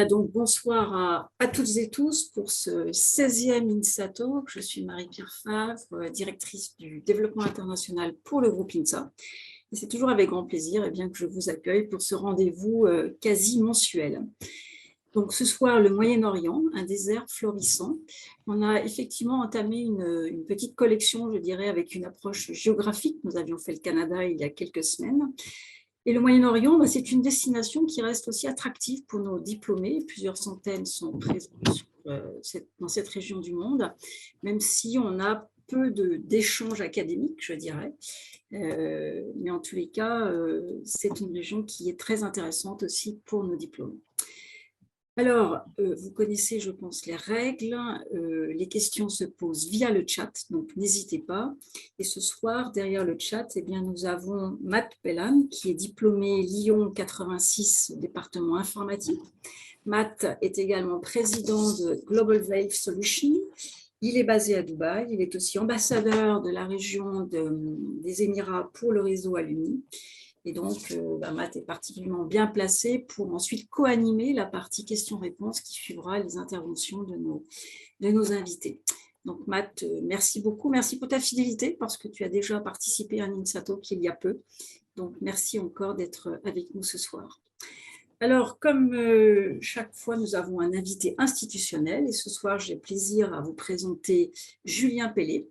Donc, bonsoir à toutes et tous pour ce 16e INSA Talk. Je suis Marie-Pierre Favre, directrice du développement international pour le groupe INSA. Et c'est toujours avec grand plaisir que je vous accueille pour ce rendez-vous quasi mensuel. Donc, ce soir, le Moyen-Orient, un désert florissant. On a effectivement entamé une petite collection, je dirais, avec une approche géographique. Nous avions fait le Canada il y a quelques semaines. Et le Moyen-Orient, c'est une destination qui reste aussi attractive pour nos diplômés. Plusieurs centaines sont présents dans cette région du monde, même si on a peu d'échanges académiques, je dirais. Mais en tous les cas, c'est une région qui est très intéressante aussi pour nos diplômés. Alors, vous connaissez, je pense, les règles. Les questions se posent via le chat, donc n'hésitez pas. Et ce soir, derrière le chat, nous avons Matt Pellan, qui est diplômé Lyon 86, département informatique. Matt est également président de Global Wave Solutions. Il est basé à Dubaï. Il est aussi ambassadeur de la région des Émirats pour le réseau Alumni. Et donc, Matt est particulièrement bien placé pour ensuite co-animer la partie questions-réponses qui suivra les interventions de nos invités. Donc, Matt, merci beaucoup. Merci pour ta fidélité parce que tu as déjà participé à un INSA Talk il y a peu. Donc, merci encore d'être avec nous ce soir. Alors, comme chaque fois, nous avons un invité institutionnel et ce soir, j'ai plaisir à vous présenter Julien Pellet,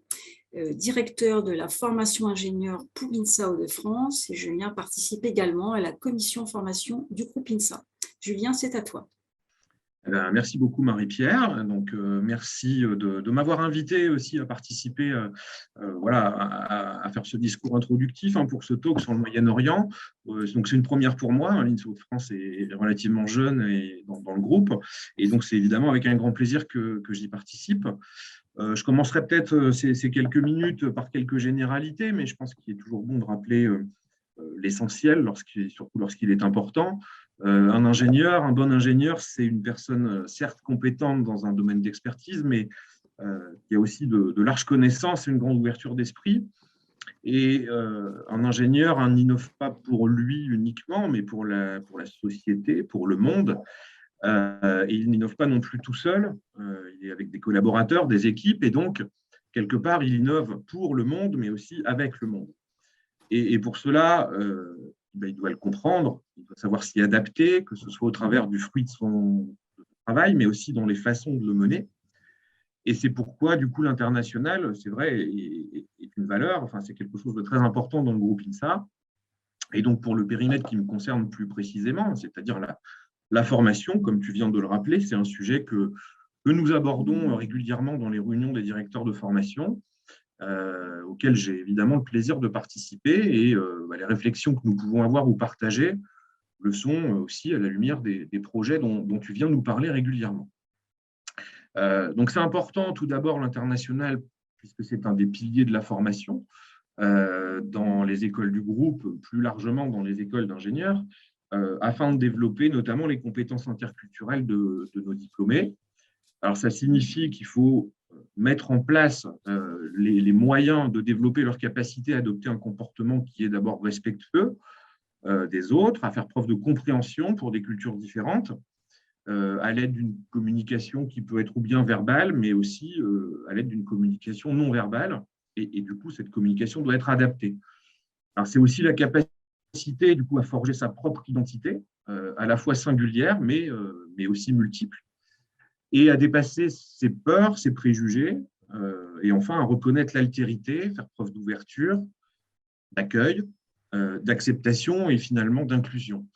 directeur de la formation ingénieur pour INSA Hauts-de-France, et Julien participe également à la commission formation du groupe INSA. Julien, c'est à toi. Merci beaucoup Marie-Pierre. Donc, merci de m'avoir invité aussi à participer à faire ce discours introductif pour ce talk sur le Moyen-Orient. Donc, c'est une première pour moi. L'INSA Hauts-de-France est relativement jeune et dans le groupe. Et donc, c'est évidemment avec un grand plaisir que j'y participe. Je commencerai peut-être ces quelques minutes par quelques généralités, mais je pense qu'il est toujours bon de rappeler l'essentiel, surtout lorsqu'il est important. Un bon ingénieur, c'est une personne certes compétente dans un domaine d'expertise, mais qui a aussi de larges connaissances et une grande ouverture d'esprit. Et un ingénieur n'innove pas pour lui uniquement, mais pour la société, pour le monde. Et il n'innove pas non plus tout seul, il est avec des collaborateurs, des équipes, et donc, quelque part, il innove pour le monde, mais aussi avec le monde. Et pour cela, il doit le comprendre, il doit savoir s'y adapter, que ce soit au travers du fruit de son travail, mais aussi dans les façons de le mener. Et c'est pourquoi, du coup, l'international, c'est vrai, est une valeur, c'est quelque chose de très important dans le groupe INSA. Et donc, pour le périmètre qui me concerne plus précisément, c'est-à-dire la formation, comme tu viens de le rappeler, c'est un sujet que nous abordons régulièrement dans les réunions des directeurs de formation, auxquelles j'ai évidemment le plaisir de participer. Et les réflexions que nous pouvons avoir ou partager le sont aussi à la lumière des projets dont tu viens nous parler régulièrement. Donc, c'est important, tout d'abord, l'international, puisque c'est un des piliers de la formation dans les écoles du groupe, plus largement dans les écoles d'ingénieurs, afin de développer notamment les compétences interculturelles de nos diplômés. Alors, ça signifie qu'il faut mettre en place les moyens de développer leur capacité à adopter un comportement qui est d'abord respectueux des autres, à faire preuve de compréhension pour des cultures différentes, à l'aide d'une communication qui peut être ou bien verbale, mais aussi à l'aide d'une communication non verbale. Et du coup, cette communication doit être adaptée. Alors, c'est aussi la capacité, du coup, à forger sa propre identité, à la fois singulière, mais aussi multiple, et à dépasser ses peurs, ses préjugés, et enfin à reconnaître l'altérité, faire preuve d'ouverture, d'accueil, d'acceptation et finalement d'inclusion.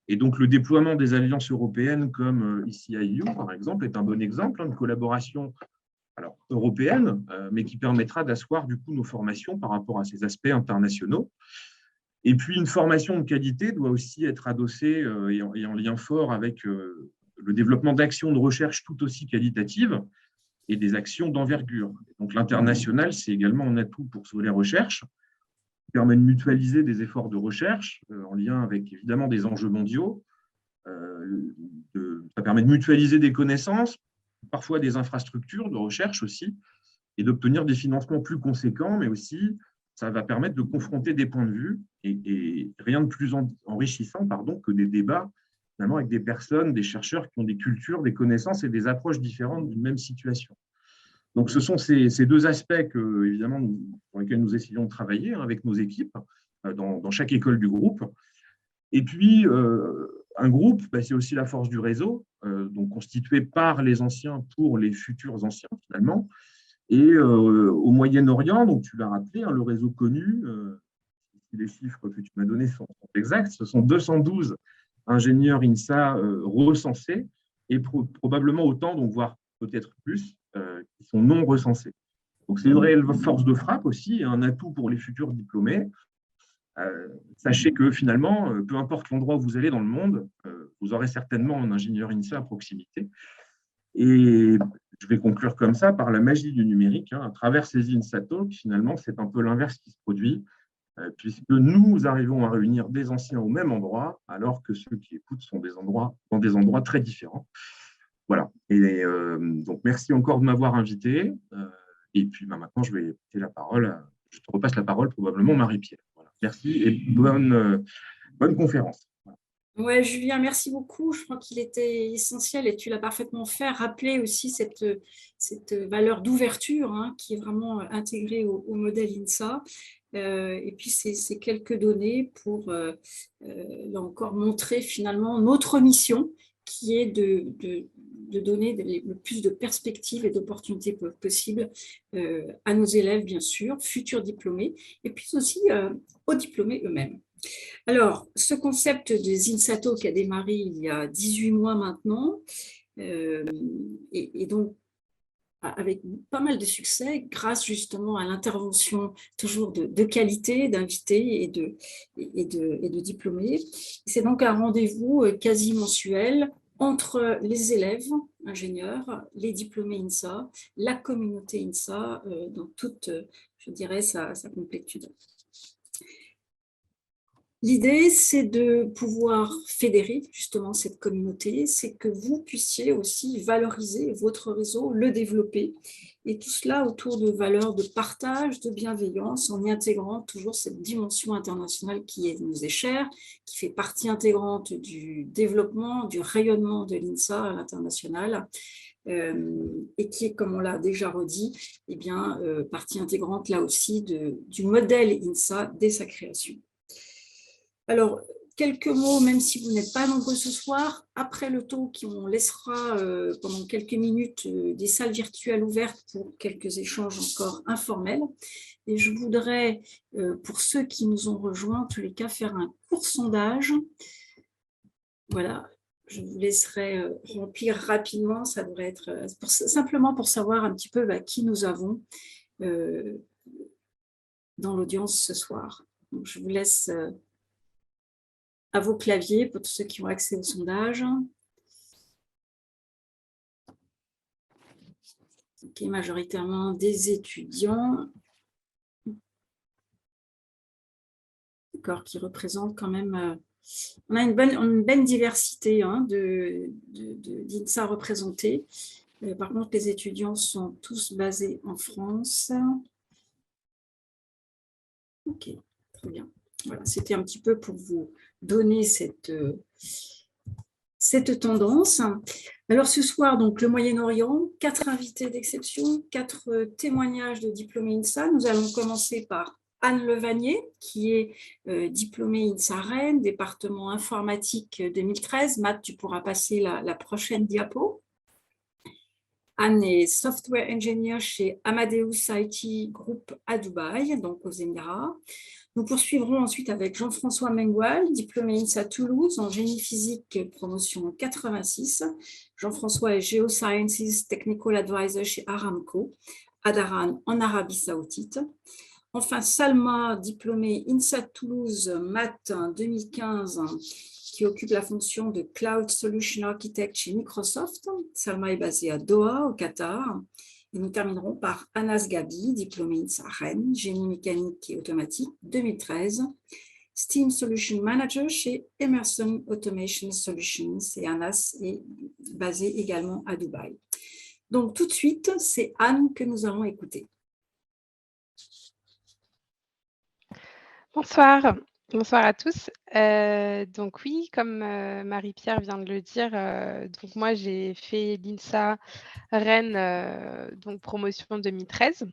Et donc, le déploiement des alliances européennes comme ECIU, par exemple, est un bon exemple de collaboration européenne, mais qui permettra d'asseoir du coup nos formations par rapport à ces aspects internationaux. Et puis, une formation de qualité doit aussi être adossée et en lien fort avec le développement d'actions de recherche tout aussi qualitatives et des actions d'envergure. Donc, l'international, c'est également un atout pour ce volet recherche, qui permet de mutualiser des efforts de recherche en lien avec, évidemment, des enjeux mondiaux. Ça permet de mutualiser des connaissances, parfois des infrastructures de recherche aussi, et d'obtenir des financements plus conséquents, mais aussi, ça va permettre de confronter des points de vue et rien de plus enrichissant que des débats finalement avec des personnes, des chercheurs qui ont des cultures, des connaissances et des approches différentes d'une même situation. Donc, ce sont ces deux aspects que, évidemment, dans lesquels nous essayons de travailler avec nos équipes dans chaque école du groupe. Et puis, un groupe, c'est aussi la force du réseau, donc constitué par les anciens pour les futurs anciens, finalement. Et au Moyen-Orient, donc tu l'as rappelé, le réseau connu, les chiffres que tu m'as donnés sont exacts, ce sont 212 ingénieurs INSA recensés et probablement autant, donc voire peut-être plus, qui sont non recensés. Donc c'est une réelle force de frappe aussi et un atout pour les futurs diplômés. Sachez que finalement, peu importe l'endroit où vous allez dans le monde, vous aurez certainement un ingénieur INSA à proximité. Et je vais conclure comme ça par la magie du numérique. À travers ces INSA Talks, finalement, c'est un peu l'inverse qui se produit, puisque nous arrivons à réunir des anciens au même endroit, alors que ceux qui écoutent sont dans des endroits très différents. Voilà. Et donc, merci encore de m'avoir invité. Et puis, maintenant, je vais passer la parole. Je te repasse la parole probablement, Marie-Pierre. Voilà. Merci et bonne conférence. Ouais, Julien, merci beaucoup. Je crois qu'il était essentiel et tu l'as parfaitement fait, rappeler aussi cette valeur d'ouverture qui est vraiment intégrée au modèle INSA. Et puis, ces quelques données pour, là encore, montrer finalement notre mission qui est de donner le plus de perspectives et d'opportunités possibles à nos élèves, bien sûr, futurs diplômés, et puis aussi aux diplômés eux-mêmes. Alors, ce concept des INSATO qui a démarré il y a 18 mois maintenant, et donc avec pas mal de succès, grâce justement à l'intervention toujours de qualité d'invités et de diplômés. C'est donc un rendez-vous quasi mensuel entre les élèves ingénieurs, les diplômés INSA, la communauté INSA, dans toute, je dirais, sa complétude. L'idée, c'est de pouvoir fédérer justement cette communauté, c'est que vous puissiez aussi valoriser votre réseau, le développer, et tout cela autour de valeurs de partage, de bienveillance, en y intégrant toujours cette dimension internationale qui nous est chère, qui fait partie intégrante du développement, du rayonnement de l'INSA à l'international, et qui est, comme on l'a déjà redit, partie intégrante là aussi du modèle INSA dès sa création. Alors, quelques mots, même si vous n'êtes pas nombreux ce soir, après le talk, on laissera pendant quelques minutes des salles virtuelles ouvertes pour quelques échanges encore informels. Et je voudrais, pour ceux qui nous ont rejoints, en tous les cas, faire un court sondage. Voilà, je vous laisserai remplir rapidement, ça devrait être simplement pour savoir un petit peu qui nous avons dans l'audience ce soir. Donc, je vous laisse à vos claviers pour tous ceux qui ont accès au sondage. Ok, majoritairement des étudiants. D'accord, qui représentent quand même... on a une bonne diversité d'INSA représentées. Par contre, les étudiants sont tous basés en France. Ok, très bien. Voilà, c'était un petit peu pour vous donner cette tendance. Alors ce soir, donc le Moyen-Orient, 4 invités d'exception, 4 témoignages de diplômés INSA. Nous allons commencer par Anne Levanier, qui est diplômée INSA Rennes, département informatique 2013. Matt, tu pourras passer la prochaine diapo. Anne est software engineer chez Amadeus IT Group à Dubaï, donc aux Émirats. Nous poursuivrons ensuite avec Jean-François Mengual, diplômé INSA Toulouse en génie physique, promotion 86. Jean-François est Geosciences Technical Advisor chez Aramco, à Dharan, en Arabie Saoudite. Enfin, Salma, diplômée INSA Toulouse, maths 2015, qui occupe la fonction de Cloud Solution Architect chez Microsoft. Salma est basée à Doha, au Qatar. Et nous terminerons par Anas Gabi, diplômée INSA Rennes, génie mécanique et automatique 2013, Steam Solution Manager chez Emerson Automation Solutions. Et Anas est basée également à Dubaï. Donc tout de suite, c'est Anne que nous allons écouter. Bonsoir. Bonsoir à tous. Donc oui, comme, Marie-Pierre vient de le dire, donc moi j'ai fait l'INSA Rennes, donc promotion 2013.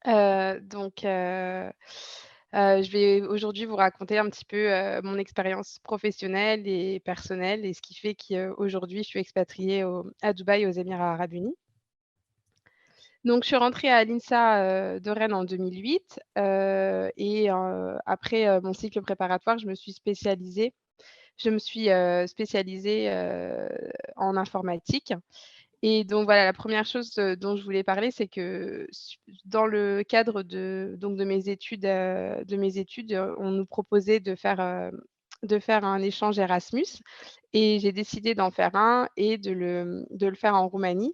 Donc je vais aujourd'hui vous raconter un petit peu, mon expérience professionnelle et personnelle et ce qui fait qu'aujourd'hui je suis expatriée à Dubaï, aux Émirats arabes unis. Donc je suis rentrée à l'INSA, de Rennes en 2008, après, mon cycle préparatoire, je me suis spécialisée, en informatique et donc voilà, la première chose, dont je voulais parler, c'est que dans le cadre de mes études, on nous proposait de faire un échange Erasmus et j'ai décidé d'en faire un et de le faire en Roumanie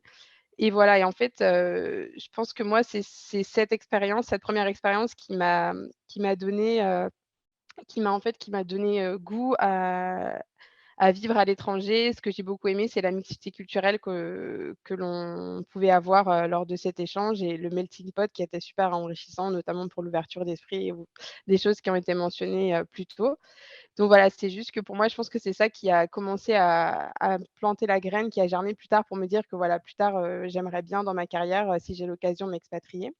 et voilà et en fait, je pense que moi, c'est cette expérience, cette première expérience qui m'a donné, goût à vivre à l'étranger. Ce que j'ai beaucoup aimé, c'est la mixité culturelle que l'on pouvait avoir, lors de cet échange et le melting pot qui était super enrichissant, notamment pour l'ouverture d'esprit ou des choses qui ont été mentionnées, plus tôt. Donc voilà, c'est juste que pour moi, je pense que c'est ça qui a commencé à planter la graine, qui a germé plus tard pour me dire que voilà, plus tard, j'aimerais bien dans ma carrière, si j'ai l'occasion, m'expatrier.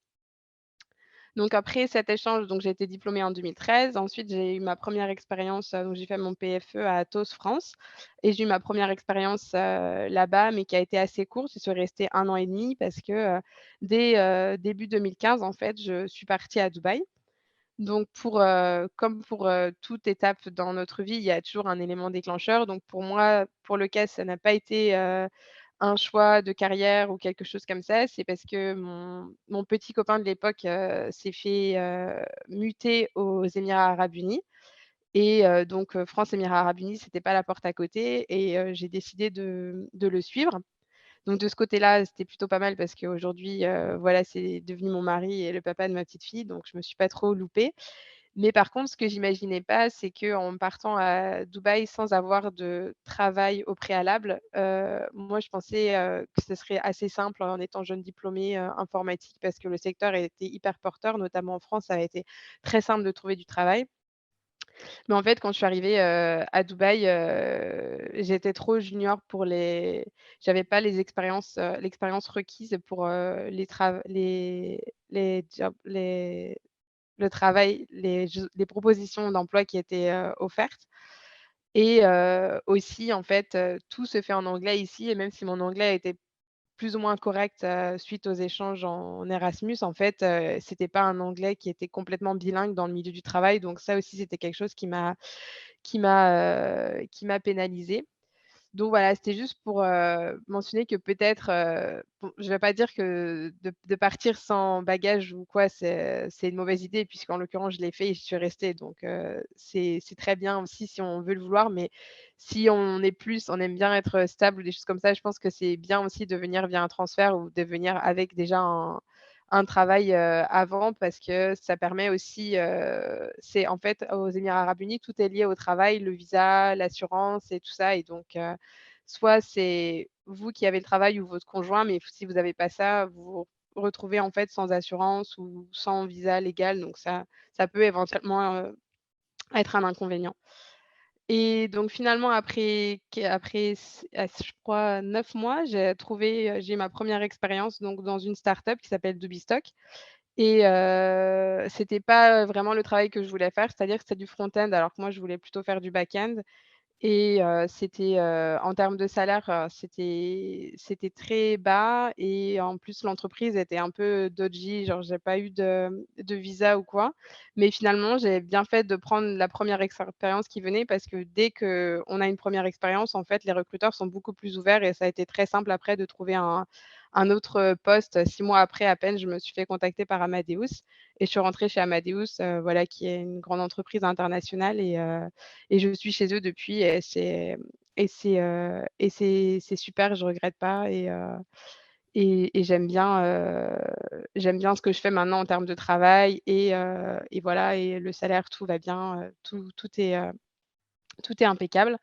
Donc après cet échange, donc j'ai été diplômée en 2013. Ensuite, j'ai eu ma première expérience, donc j'ai fait mon PFE à Atos, France et j'ai eu ma première expérience, là-bas, mais qui a été assez courte. Je suis restée 1 an et demi parce que, dès, début 2015, en fait, je suis partie à Dubaï. Donc comme pour, toute étape dans notre vie, il y a toujours un élément déclencheur. Donc pour moi, pour le cas, ça n'a pas été, un choix de carrière ou quelque chose comme ça. C'est parce que mon petit copain de l'époque, s'est fait, muter aux Émirats arabes unis et donc France, Émirats arabes unis, c'était pas la porte à côté et j'ai décidé de le suivre. Donc de ce côté-là, c'était plutôt pas mal parce qu'aujourd'hui, voilà, c'est devenu mon mari et le papa de ma petite fille, donc je me suis pas trop loupée. Mais par contre, ce que j'imaginais pas, c'est qu'en partant à Dubaï sans avoir de travail au préalable, moi je pensais, que ce serait assez simple en étant jeune diplômée, informatique parce que le secteur était hyper porteur, notamment en France, ça a été très simple de trouver du travail. Mais en fait, quand je suis arrivée, à Dubaï, j'étais trop junior pour les j'avais pas l'expérience requise pour, les jobs le travail, les propositions d'emploi qui étaient, offertes et aussi en fait, tout se fait en anglais ici et même si mon anglais était plus ou moins correct, suite aux échanges en Erasmus, en fait, c'était pas un anglais qui était complètement bilingue dans le milieu du travail donc ça aussi, c'était quelque chose qui m'a pénalisée. Donc voilà, c'était juste pour, mentionner que peut-être, bon, je vais pas dire que de partir sans bagage ou quoi, c'est une mauvaise idée puisqu'en l'occurrence, je l'ai fait et j'y suis restée donc c'est très bien aussi si on veut le vouloir, mais si on aime bien être stable ou des choses comme ça, je pense que c'est bien aussi de venir via un transfert ou de venir avec déjà un travail, avant parce que ça permet aussi, c'est en fait, aux Émirats arabes unis, tout est lié au travail, le visa, l'assurance et tout ça et donc soit c'est vous qui avez le travail ou votre conjoint, mais si vous n'avez pas ça, vous vous retrouvez en fait sans assurance ou sans visa légal, donc ça peut éventuellement, être un inconvénient. Et donc finalement je crois 9 mois, j'ai eu ma première expérience donc dans une start-up qui s'appelle Dubistock et c'était pas vraiment le travail que je voulais faire, c'est-à-dire que c'était du front-end alors que moi je voulais plutôt faire du back-end. Et c'était, en termes de salaire, c'était très bas et en plus l'entreprise était un peu dodgy, genre j'ai pas eu de visa ou quoi. Mais finalement, j'ai bien fait de prendre la première expérience qui venait parce que dès qu'on a une première expérience, en fait, les recruteurs sont beaucoup plus ouverts et ça a été très simple après de trouver un autre, poste. 6 mois après à peine, je me suis fait contacter par Amadeus et je suis rentrée chez Amadeus, voilà, qui est une grande entreprise internationale et je suis chez eux depuis et c'est super, je regrette pas et j'aime bien ce que je fais maintenant en termes de travail et voilà et le salaire, tout va bien, tout est impeccable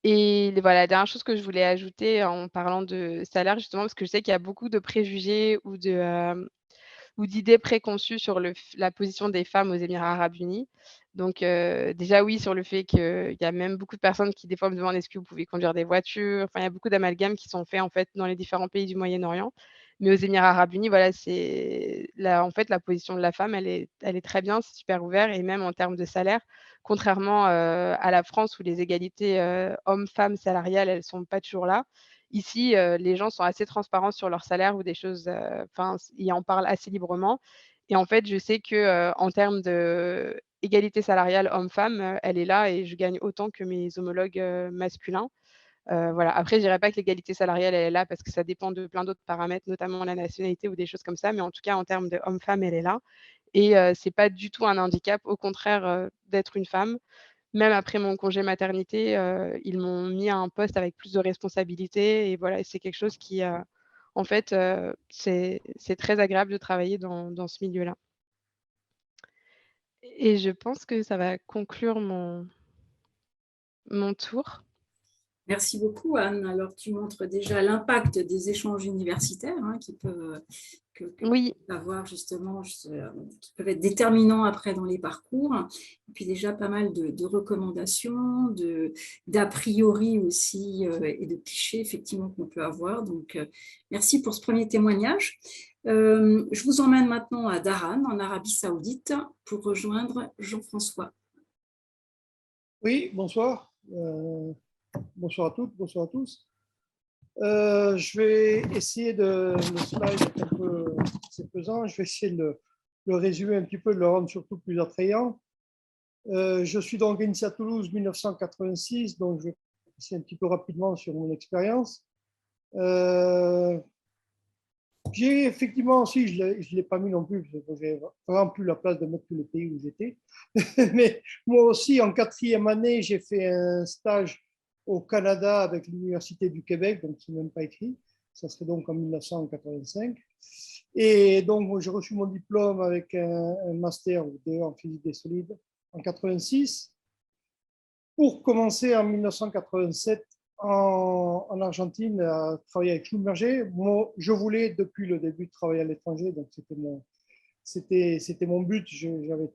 et voilà, la dernière chose que je voulais ajouter en parlant de salaire justement, parce que je sais qu'il y a beaucoup de préjugés ou d'idées préconçues sur la position des femmes aux Émirats arabes unis. Donc déjà oui, sur le fait qu'il y a même beaucoup de personnes qui des fois me demandent: «Est-ce que vous pouvez conduire des voitures?» Enfin, il y a beaucoup d'amalgames qui sont faits en fait dans les différents pays du Moyen-Orient. Mais aux Émirats arabes unis, voilà, c'est la en fait, la position de la femme, elle est très bien, c'est super ouvert et même en termes de salaire, contrairement, à la France où les égalités, hommes-femmes salariales, elles sont pas toujours là. Ici, les gens sont assez transparents sur leur salaire ou des choses, enfin, ils en parlent assez librement et en fait, je sais que, en termes d'égalité salariale homme-femme, elle est là et je gagne autant que mes homologues, masculins. Voilà. Après, je dirais pas que l'égalité salariale, elle est là parce que ça dépend de plein d'autres paramètres, notamment la nationalité ou des choses comme ça, mais en tout cas, en termes de homme-femme, elle est là et c'est pas du tout un handicap. Au contraire, d'être une femme. Même après mon congé maternité, ils m'ont mis à un poste avec plus de responsabilités et voilà et c'est quelque chose qui, en fait, c'est très agréable de travailler dans ce milieu-là et je pense que ça va conclure mon tour. Merci beaucoup, Anne. Alors, tu montres déjà l'impact des échanges universitaires hein, qui peuvent Oui. avoir justement, qui peuvent être déterminants après dans les parcours. Et puis déjà pas mal de recommandations, d'a priori aussi et de clichés effectivement qu'on peut avoir. Donc, merci pour ce premier témoignage. Je vous emmène maintenant à Dharan, en Arabie Saoudite, pour rejoindre Jean-François. Oui, bonsoir. Bonsoir à toutes, bonsoir à tous. Je vais essayer le slide est un peu c'est pesant, je vais essayer de le résumer un petit peu, de le rendre surtout plus attrayant. Je suis donc initié à Toulouse 1986, donc je vais passer un petit peu rapidement sur mon expérience. J'ai effectivement aussi, je ne l'ai pas mis non plus, parce que j'ai vraiment plus la place de mettre tous les pays où j'étais. Mais moi aussi, en 4e année, j'ai fait un stage au Canada avec l'Université du Québec, donc c'est même pas écrit. Ça serait donc en 1985. Et donc, j'ai reçu mon diplôme avec un master ou deux en physique des solides en 86. Pour commencer en 1987 en Argentine à travailler avec Schlumberger. Moi, je voulais depuis le début travailler à l'étranger, donc c'était mon but. J'avais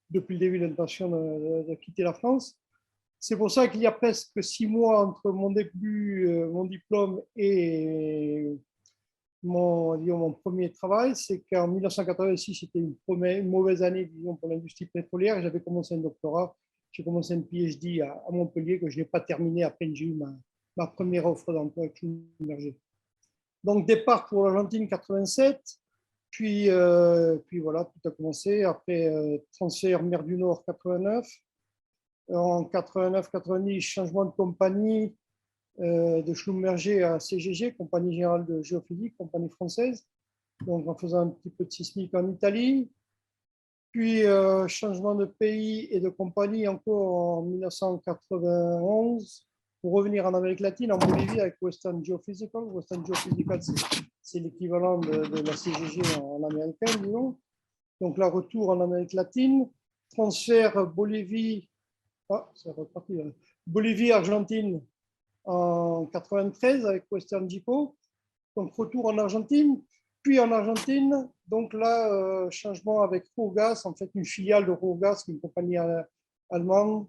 depuis le début l'intention de quitter la France. C'est pour ça qu'il y a presque 6 mois entre mon début, mon diplôme et mon premier travail. C'est qu'en 1986, c'était une mauvaise année, disons, pour l'industrie pétrolière. J'avais commencé un doctorat. J'ai commencé un PhD à Montpellier que je n'ai pas terminé à peine j'ai eu ma première offre d'emploi avec Schlumberger. Donc, départ pour l'Argentine 87. Puis voilà, tout a commencé. Après, transfert mer du Nord 89. En 89-90, changement de compagnie de Schlumberger à CGG, Compagnie Générale de Géophysique, compagnie française. Donc, en faisant un petit peu de sismique en Italie. Puis, changement de pays et de compagnie encore en 1991 pour revenir en Amérique latine, en Bolivie avec Western Geophysical. Western Geophysical, c'est l'équivalent de la CGG en américain, disons. Donc, là, retour en Amérique latine. Transfert Bolivie, c'est reparti, Bolivie-Argentine en 93 avec Western Geco. Donc, retour en Argentine. Puis en Argentine, donc là, changement avec Ruhrgas, en fait une filiale de Ruhrgas, une compagnie allemande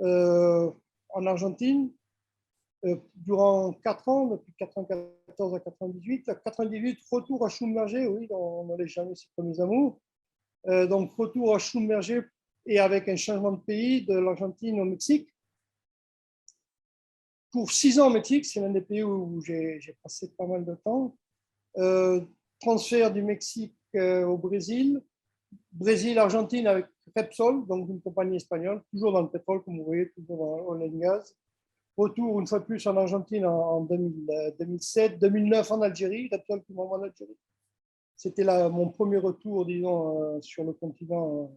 en Argentine, durant 4 ans, depuis 1994 à 98. À 98, retour à Schlumberger, oui, on n'allait jamais ses premiers amours. Donc retour à Schlumberger et avec un changement de pays de l'Argentine au Mexique. Pour 6 ans au Mexique, c'est l'un des pays où j'ai passé pas mal de temps. Transfert du Mexique au Brésil, Brésil-Argentine avec Repsol, donc une compagnie espagnole, toujours dans le pétrole, comme vous voyez, toujours dans l'oil and gas. Retour une fois de plus en Argentine en 2007, 2009 en Algérie, Repsol qui m'envoie en Algérie. C'était mon premier retour, disons, sur le continent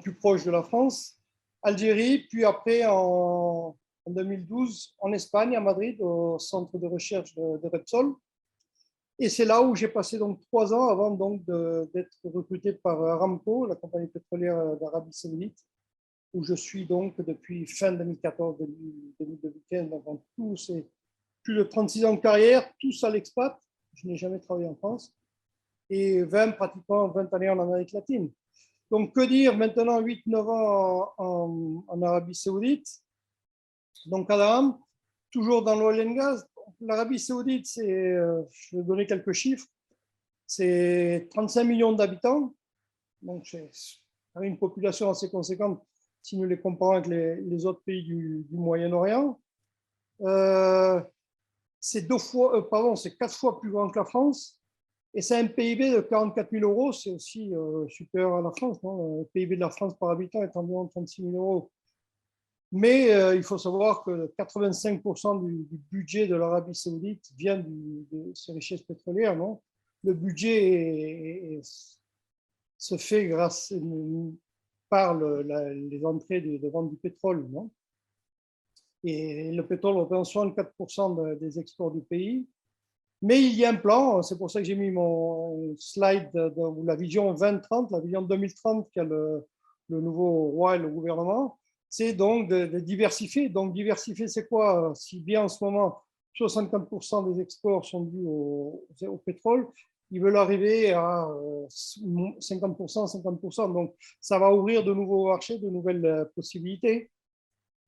plus proche de la France. Algérie, puis après en 2012 en Espagne, à Madrid, au centre de recherche de Repsol. Et c'est là où j'ai passé donc 3 ans avant donc d'être recruté par Aramco, la compagnie pétrolière d'Arabie Saoudite, où je suis donc depuis fin 2014, début 2015. Donc en tout, c'est plus de 36 ans de carrière, tous à l'expat. Je n'ai jamais travaillé en France. et pratiquement 20 années en Amérique latine. Donc, que dire maintenant 8-9 ans en Arabie Saoudite. Donc, Adam, toujours dans l'oil and gas. L'Arabie Saoudite, je vais donner quelques chiffres, c'est 35 millions d'habitants. Donc, c'est une population assez conséquente si nous les comparons avec les autres pays du Moyen-Orient. C'est 4 fois plus grand que la France. Et c'est un PIB de 44 000 euros, c'est aussi supérieur à la France. Non, le PIB de la France par habitant est environ 36 000 euros. Mais il faut savoir que 85% du budget de l'Arabie Saoudite vient de ses richesses pétrolières. Non, le budget se fait par les entrées de vente du pétrole. Non, et le pétrole représente 64% des exports du pays. Mais il y a un plan, c'est pour ça que j'ai mis mon slide de la vision 2030, la vision 2030 qu'a le nouveau roi et le gouvernement, c'est donc de diversifier. Donc diversifier, c'est quoi? Si bien en ce moment, 65% des exports sont dus au pétrole, ils veulent arriver à 50%, 50%. Donc ça va ouvrir de nouveaux marchés, de nouvelles possibilités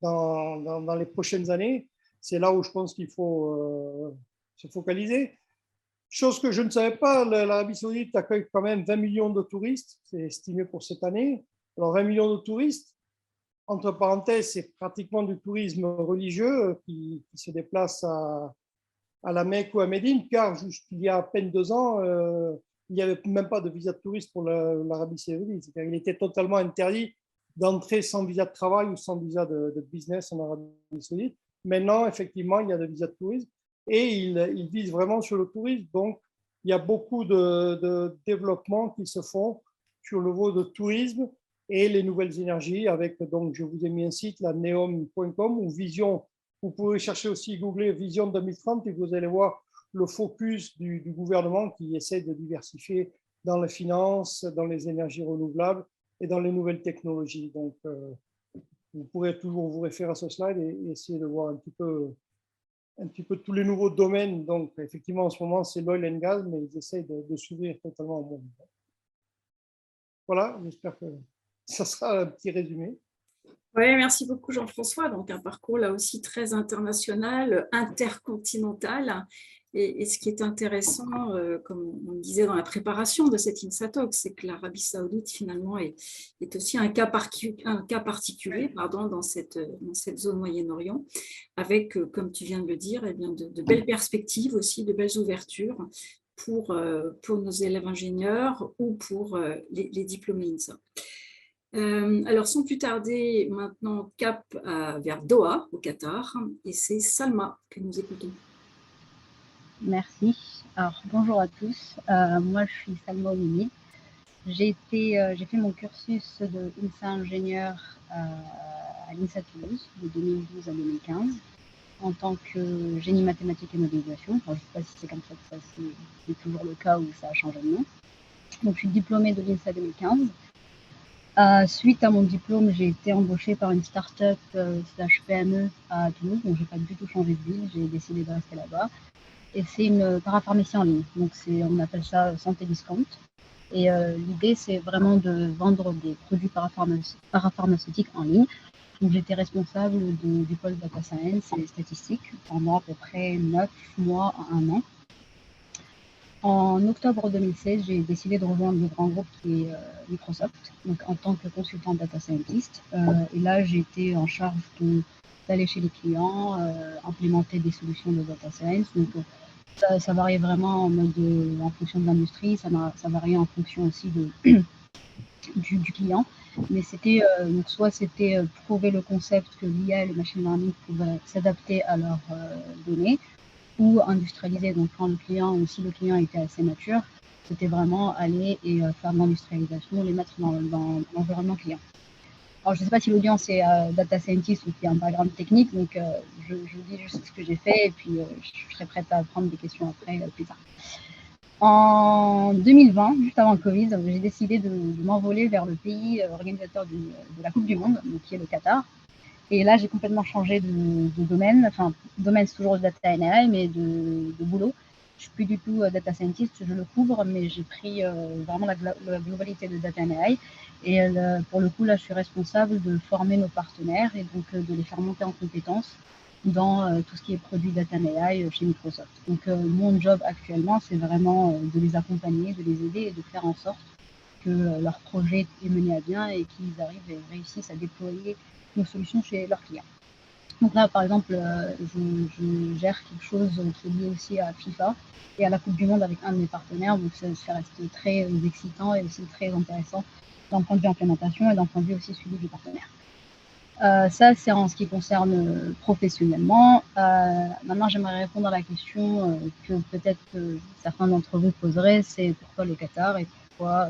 dans les prochaines années. C'est là où je pense qu'il faut se focaliser. Chose que je ne savais pas, l'Arabie Saoudite accueille quand même 20 millions de touristes, c'est estimé pour cette année. Alors 20 millions de touristes, entre parenthèses, c'est pratiquement du tourisme religieux qui se déplace à la Mecque ou à Médine, car il y a à peine 2 ans, il n'y avait même pas de visa de touriste pour l'Arabie Saoudite. C'est-à-dire qu'il était totalement interdit d'entrer sans visa de travail ou sans visa de business en Arabie Saoudite. Maintenant, effectivement, il y a des visas de tourisme. Et ils visent vraiment sur le tourisme. Donc, il y a beaucoup de développements qui se font sur le niveau de tourisme et les nouvelles énergies. Avec, donc, je vous ai mis un site, la neom.com, ou Vision. Vous pouvez chercher aussi, googler Vision 2030 et vous allez voir le focus du gouvernement qui essaie de diversifier dans la finance, dans les énergies renouvelables et dans les nouvelles technologies. Donc, vous pourrez toujours vous référer à ce slide et essayer de voir un petit peu tous les nouveaux domaines. Donc, effectivement, en ce moment, c'est l'oil and gas, mais ils essayent de s'ouvrir totalement au monde. Voilà, j'espère que ça sera un petit résumé. Oui, merci beaucoup Jean-François. Donc, un parcours là aussi très international, intercontinental. Et ce qui est intéressant, comme on disait dans la préparation de cette INSATOC, c'est que l'Arabie Saoudite, finalement, est aussi un cas particulier dans cette zone Moyen-Orient, avec, comme tu viens de le dire, eh bien, de belles perspectives aussi, de belles ouvertures pour nos élèves ingénieurs ou pour les diplômés INSA. Alors, sans plus tarder, maintenant, cap vers Doha, au Qatar, et c'est Salma que nous écoutons. Merci. Alors, bonjour à tous. Moi, je suis Salma Oumimi. J'ai fait mon cursus de INSA ingénieur à l'INSA Toulouse de 2012 à 2015 en tant que génie mathématique et modélisation. Enfin, je ne sais pas si c'est comme ça que c'est toujours le cas ou ça a changé de nom. Donc, je suis diplômée de l'INSA 2015. Suite à mon diplôme, j'ai été embauchée par une start-up /PME à Toulouse, donc je n'ai pas du tout changé de ville, j'ai décidé de rester là-bas. Et c'est une parapharmacie en ligne, donc on appelle ça santé discount. Et l'idée, c'est vraiment de vendre des produits parapharmaceutiques en ligne. Donc j'étais responsable du pôle data science et statistiques pendant à peu près 9 mois à 1 an. En octobre 2016, j'ai décidé de rejoindre le grand groupe qui est Microsoft, donc en tant que consultant data scientist. Et là, j'ai été en charge d'aller chez les clients, implémenter des solutions de data science. Donc, ça variait vraiment en fonction de l'industrie, ça variait en fonction aussi du client. Mais c'était soit c'était prouver le concept que l'IA et le machine learning pouvaient s'adapter à leurs données, ou industrialiser. Donc quand le client, ou si le client était assez mature, c'était vraiment aller et faire de l'industrialisation, les mettre dans l'environnement client. Alors je ne sais pas si l'audience est data scientist ou qui a un background technique, donc je vous dis juste ce que j'ai fait et puis je serai prête à prendre des questions après plus tard. En 2020, juste avant le Covid, j'ai décidé de m'envoler vers le pays organisateur de la Coupe du Monde, donc qui est le Qatar. Et là, j'ai complètement changé de domaine. Enfin, domaine, c'est toujours le data and AI, mais de boulot. Je ne suis plus du tout data scientist, je le couvre, mais j'ai pris vraiment la globalité de Data & AI. Et pour le coup, là, je suis responsable de former nos partenaires et donc de les faire monter en compétences dans tout ce qui est produit Data & AI chez Microsoft. Donc, mon job actuellement, c'est vraiment de les accompagner, de les aider et de faire en sorte que leur projet est mené à bien et qu'ils arrivent et réussissent à déployer nos solutions chez leurs clients. Donc là, par exemple, je gère quelque chose qui est lié aussi à FIFA et à la Coupe du Monde avec un de mes partenaires. Donc ça reste très excitant et aussi très intéressant d'un point de vue implémentation et d'un point de vue aussi suivi du partenaire. Ça, c'est en ce qui concerne professionnellement. Maintenant, j'aimerais répondre à la question que peut-être certains d'entre vous poseraient, c'est pourquoi le Qatar et pourquoi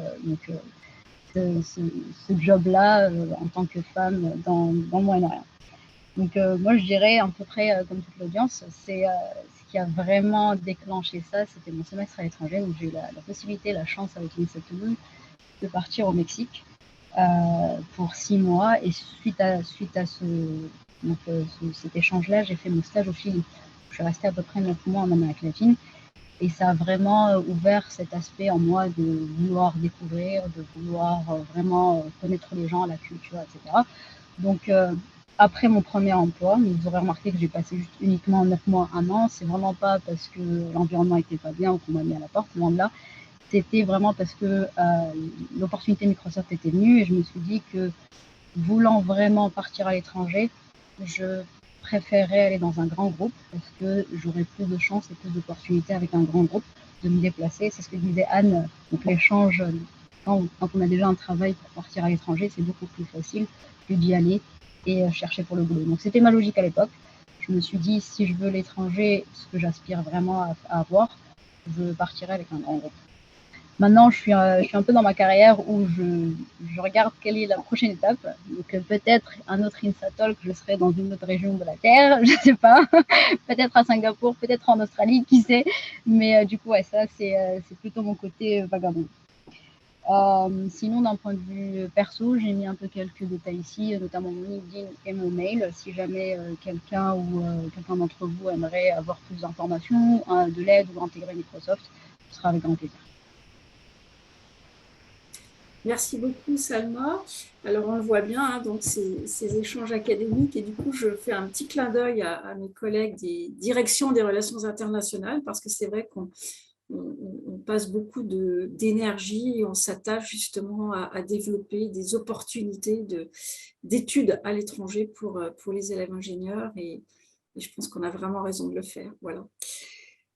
ce job-là en tant que femme dans le Moyen-Orient. Donc moi, je dirais à peu près comme toute l'audience, c'est ce qui a vraiment déclenché ça, c'était mon semestre à l'étranger. Donc j'ai eu la possibilité, la chance avec l'INSEE Toulouse de partir au Mexique pour 6 mois. Et suite à cet échange-là, j'ai fait mon stage au Chili. Je suis restée à peu près 9 mois en Amérique latine. Et ça a vraiment ouvert cet aspect en moi de vouloir découvrir, de vouloir vraiment connaître les gens, la culture, etc. Donc, après mon premier emploi, vous aurez remarqué que j'ai passé juste uniquement 9 mois, 1 an. C'est vraiment pas parce que l'environnement n'était pas bien ou qu'on m'a mis à la porte, loin de là. C'était vraiment parce que l'opportunité Microsoft était venue et je me suis dit que voulant vraiment partir à l'étranger, je préférerais aller dans un grand groupe parce que j'aurais plus de chances et plus d'opportunités avec un grand groupe de me déplacer. C'est ce que disait Anne, donc l'échange, quand on a déjà un travail pour partir à l'étranger, c'est beaucoup plus facile que d'y aller et chercher pour le boulot. Donc c'était ma logique à l'époque. Je me suis dit, si je veux l'étranger, ce que j'aspire vraiment à avoir, je partirai avec un grand groupe. Maintenant, je suis un peu dans ma carrière où je regarde quelle est la prochaine étape. Donc peut-être un autre INSATOL que je serai dans une autre région de la Terre, je ne sais pas. Peut-être à Singapour, peut-être en Australie, qui sait. Mais du coup, ouais, ça, c'est plutôt mon côté vagabond. Sinon, d'un point de vue perso, j'ai mis un peu quelques détails ici, notamment mon LinkedIn et mon mail. Si jamais quelqu'un d'entre vous aimerait avoir plus d'informations, de l'aide ou intégrer Microsoft, ce sera avec grand plaisir. Merci beaucoup, Salma. Alors, on le voit bien, hein, donc ces échanges académiques, et du coup, je fais un petit clin d'œil à mes collègues des directions des relations internationales, parce que c'est vrai qu'on passe beaucoup d'énergie et on s'attache justement à développer des opportunités d'études à l'étranger pour les élèves ingénieurs, et je pense qu'on a vraiment raison de le faire. Voilà.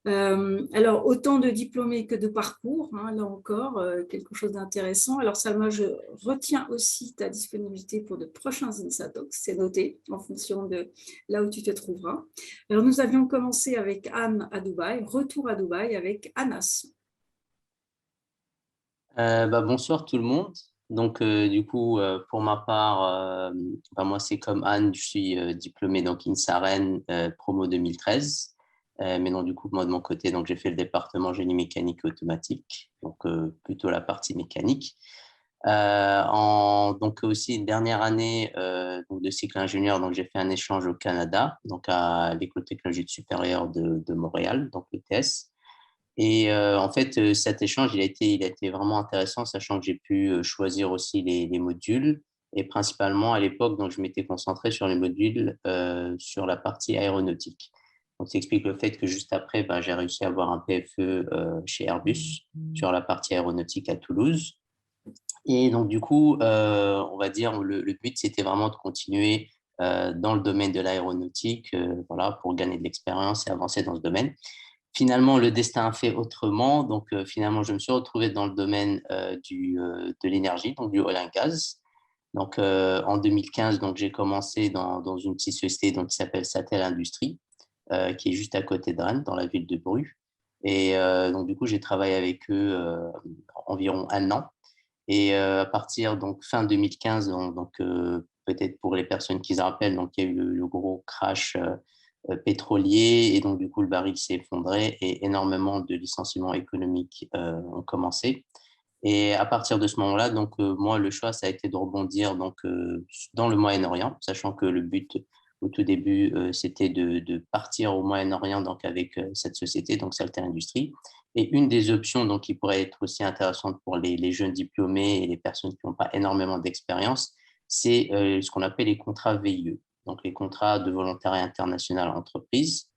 Alors, autant de diplômés que de parcours, hein, là encore, quelque chose d'intéressant. Alors, Salma, je retiens aussi ta disponibilité pour de prochains INSATOX, c'est noté, en fonction de là où tu te trouveras. Alors, nous avions commencé avec Anne à Dubaï, retour à Dubaï avec Anas. Bonsoir tout le monde. Donc, du coup, pour ma part, moi, c'est comme Anne, je suis diplômé donc INSAREN promo 2013. Mais non, du coup, moi, de mon côté, donc, j'ai fait le département génie mécanique et automatique, donc plutôt la partie mécanique. Donc, aussi, une dernière année donc de cycle ingénieur, donc j'ai fait un échange au Canada, donc à l'École technologique supérieure de Montréal, donc l'ETS. Et en fait, cet échange, il a été vraiment intéressant, sachant que j'ai pu choisir aussi les modules. Et principalement, à l'époque, donc, je m'étais concentré sur les modules sur la partie aéronautique. Donc, ça explique le fait que juste après, j'ai réussi à avoir un PFE chez Airbus sur la partie aéronautique à Toulouse. Et donc, du coup, on va dire, le but, c'était vraiment de continuer dans le domaine de l'aéronautique, voilà, pour gagner de l'expérience et avancer dans ce domaine. Finalement, le destin a fait autrement. Donc, finalement, je me suis retrouvé dans le domaine de l'énergie, donc du oil and gas. Donc, en 2015, donc, j'ai commencé dans une petite société donc, qui s'appelle Sattel Industrie, qui est juste à côté de Rennes, dans la ville de Bru. Et donc, du coup, j'ai travaillé avec eux environ 1 an. Et à partir donc fin 2015, donc peut-être pour les personnes qui se rappellent, donc il y a eu le gros crash pétrolier et donc du coup le baril s'est effondré et énormément de licenciements économiques ont commencé. Et à partir de ce moment-là, donc moi le choix ça a été de rebondir donc dans le Moyen-Orient, sachant que le but Au tout début, c'était de partir au Moyen-Orient donc avec cette société, donc Salter Industries. Et une des options donc, qui pourrait être aussi intéressante pour les jeunes diplômés et les personnes qui n'ont pas énormément d'expérience, c'est ce qu'on appelle les contrats VIE, donc les contrats de volontariat international entreprise.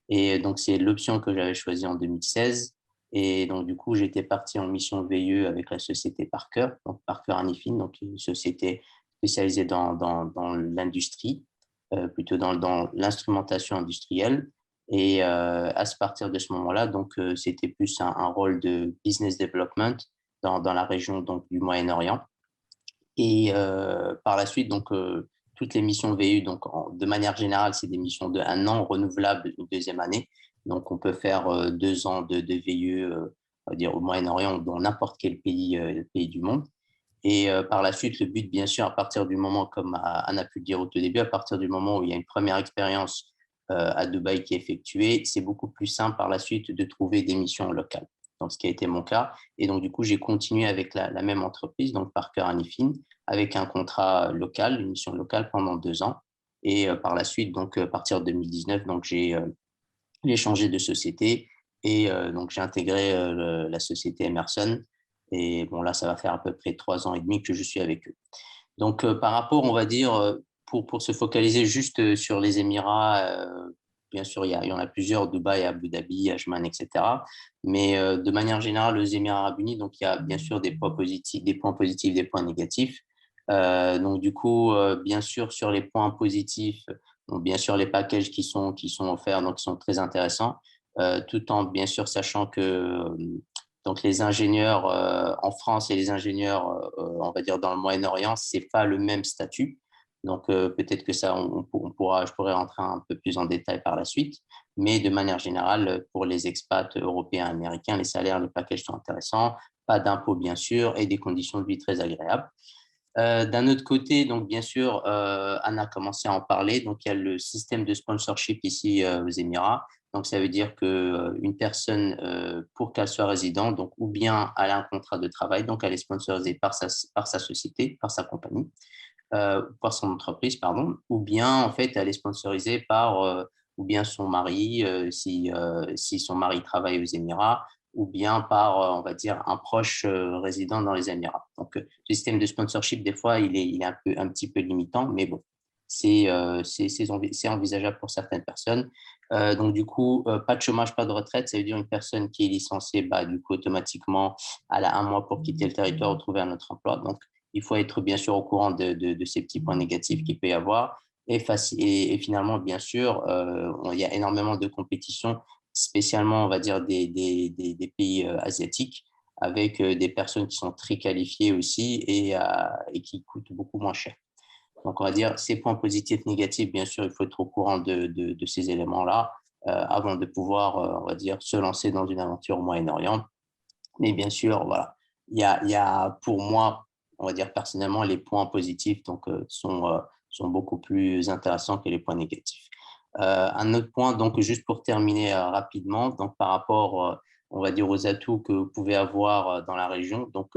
Et donc, c'est l'option que j'avais choisie en 2016. Et donc, du coup, j'étais parti en mission VIE avec la société Parker, donc Parker Hannifin, donc une société spécialisée dans l'industrie, plutôt dans l'instrumentation industrielle. Et à partir de ce moment-là, donc c'était plus un rôle de business development dans la région donc, du Moyen-Orient. Et par la suite, donc, toutes les missions VU, donc, de manière générale, c'est des missions de 1 an renouvelables une deuxième année. Donc, on peut faire 2 ans de VU, on va dire, au Moyen-Orient ou dans n'importe quel pays du monde. Et par la suite, le but, bien sûr, à partir du moment, comme Anna a pu le dire au tout début, à partir du moment où il y a une première expérience à Dubaï qui est effectuée, c'est beaucoup plus simple par la suite de trouver des missions locales. Donc, ce qui a été mon cas. Et donc, du coup, j'ai continué avec la même entreprise, donc Parker Hannifin, avec un contrat local, une mission locale pendant 2 ans. Et par la suite, donc, à partir de 2019, donc, j'ai changé de société et donc, j'ai intégré la société Emerson. Et bon, là, ça va faire à peu près 3 ans et demi que je suis avec eux. Donc, par rapport, on va dire, pour se focaliser juste sur les Émirats, bien sûr, il y en a plusieurs, Dubaï, Abu Dhabi, Ajman, etc. Mais de manière générale, les Émirats arabes unis, donc il y a bien sûr des points positifs, des points négatifs. Donc, du coup, bien sûr, sur les points positifs, donc, bien sûr, les packages qui sont offerts, donc, qui sont très intéressants, tout en, bien sûr, sachant que donc, les ingénieurs en France et les ingénieurs, on va dire, dans le Moyen-Orient, ce n'est pas le même statut. Donc, peut-être que ça, je pourrais rentrer un peu plus en détail par la suite. Mais de manière générale, pour les expats européens et américains, les salaires, les packages sont intéressants. Pas d'impôts, bien sûr, et des conditions de vie très agréables. D'un autre côté, donc bien sûr, Anna a commencé à en parler. Donc, il y a le système de sponsorship ici aux Émirats. Donc, ça veut dire qu'une personne, pour qu'elle soit résidente, donc, ou bien elle a un contrat de travail, donc elle est sponsorisée par sa société, par sa compagnie, par son entreprise, pardon, ou bien en fait elle est sponsorisée par ou bien son mari, si son mari travaille aux Émirats, ou bien par, on va dire, un proche résident dans les Émirats. Donc, le système de sponsorship, des fois, il est un petit peu limitant, mais bon, c'est envisageable pour certaines personnes. Donc, du coup, pas de chômage, pas de retraite, ça veut dire une personne qui est licenciée, bah, du coup, automatiquement, elle a 1 mois pour quitter le territoire ou trouver un autre emploi. Donc, il faut être bien sûr au courant de ces petits points négatifs qu'il peut y avoir. Et finalement, bien sûr, il y a énormément de compétition, spécialement, on va dire, des pays asiatiques, avec des personnes qui sont très qualifiées aussi et qui coûtent beaucoup moins cher. Donc, on va dire, ces points positifs, négatifs, bien sûr, il faut être au courant de ces éléments-là avant de pouvoir, on va dire, se lancer dans une aventure au Moyen-Orient. Mais bien sûr, voilà, il y a pour moi, on va dire personnellement, les points positifs donc, sont beaucoup plus intéressants que les points négatifs. Un autre point, donc juste pour terminer rapidement, donc par rapport, on va dire, aux atouts que vous pouvez avoir dans la région. Donc,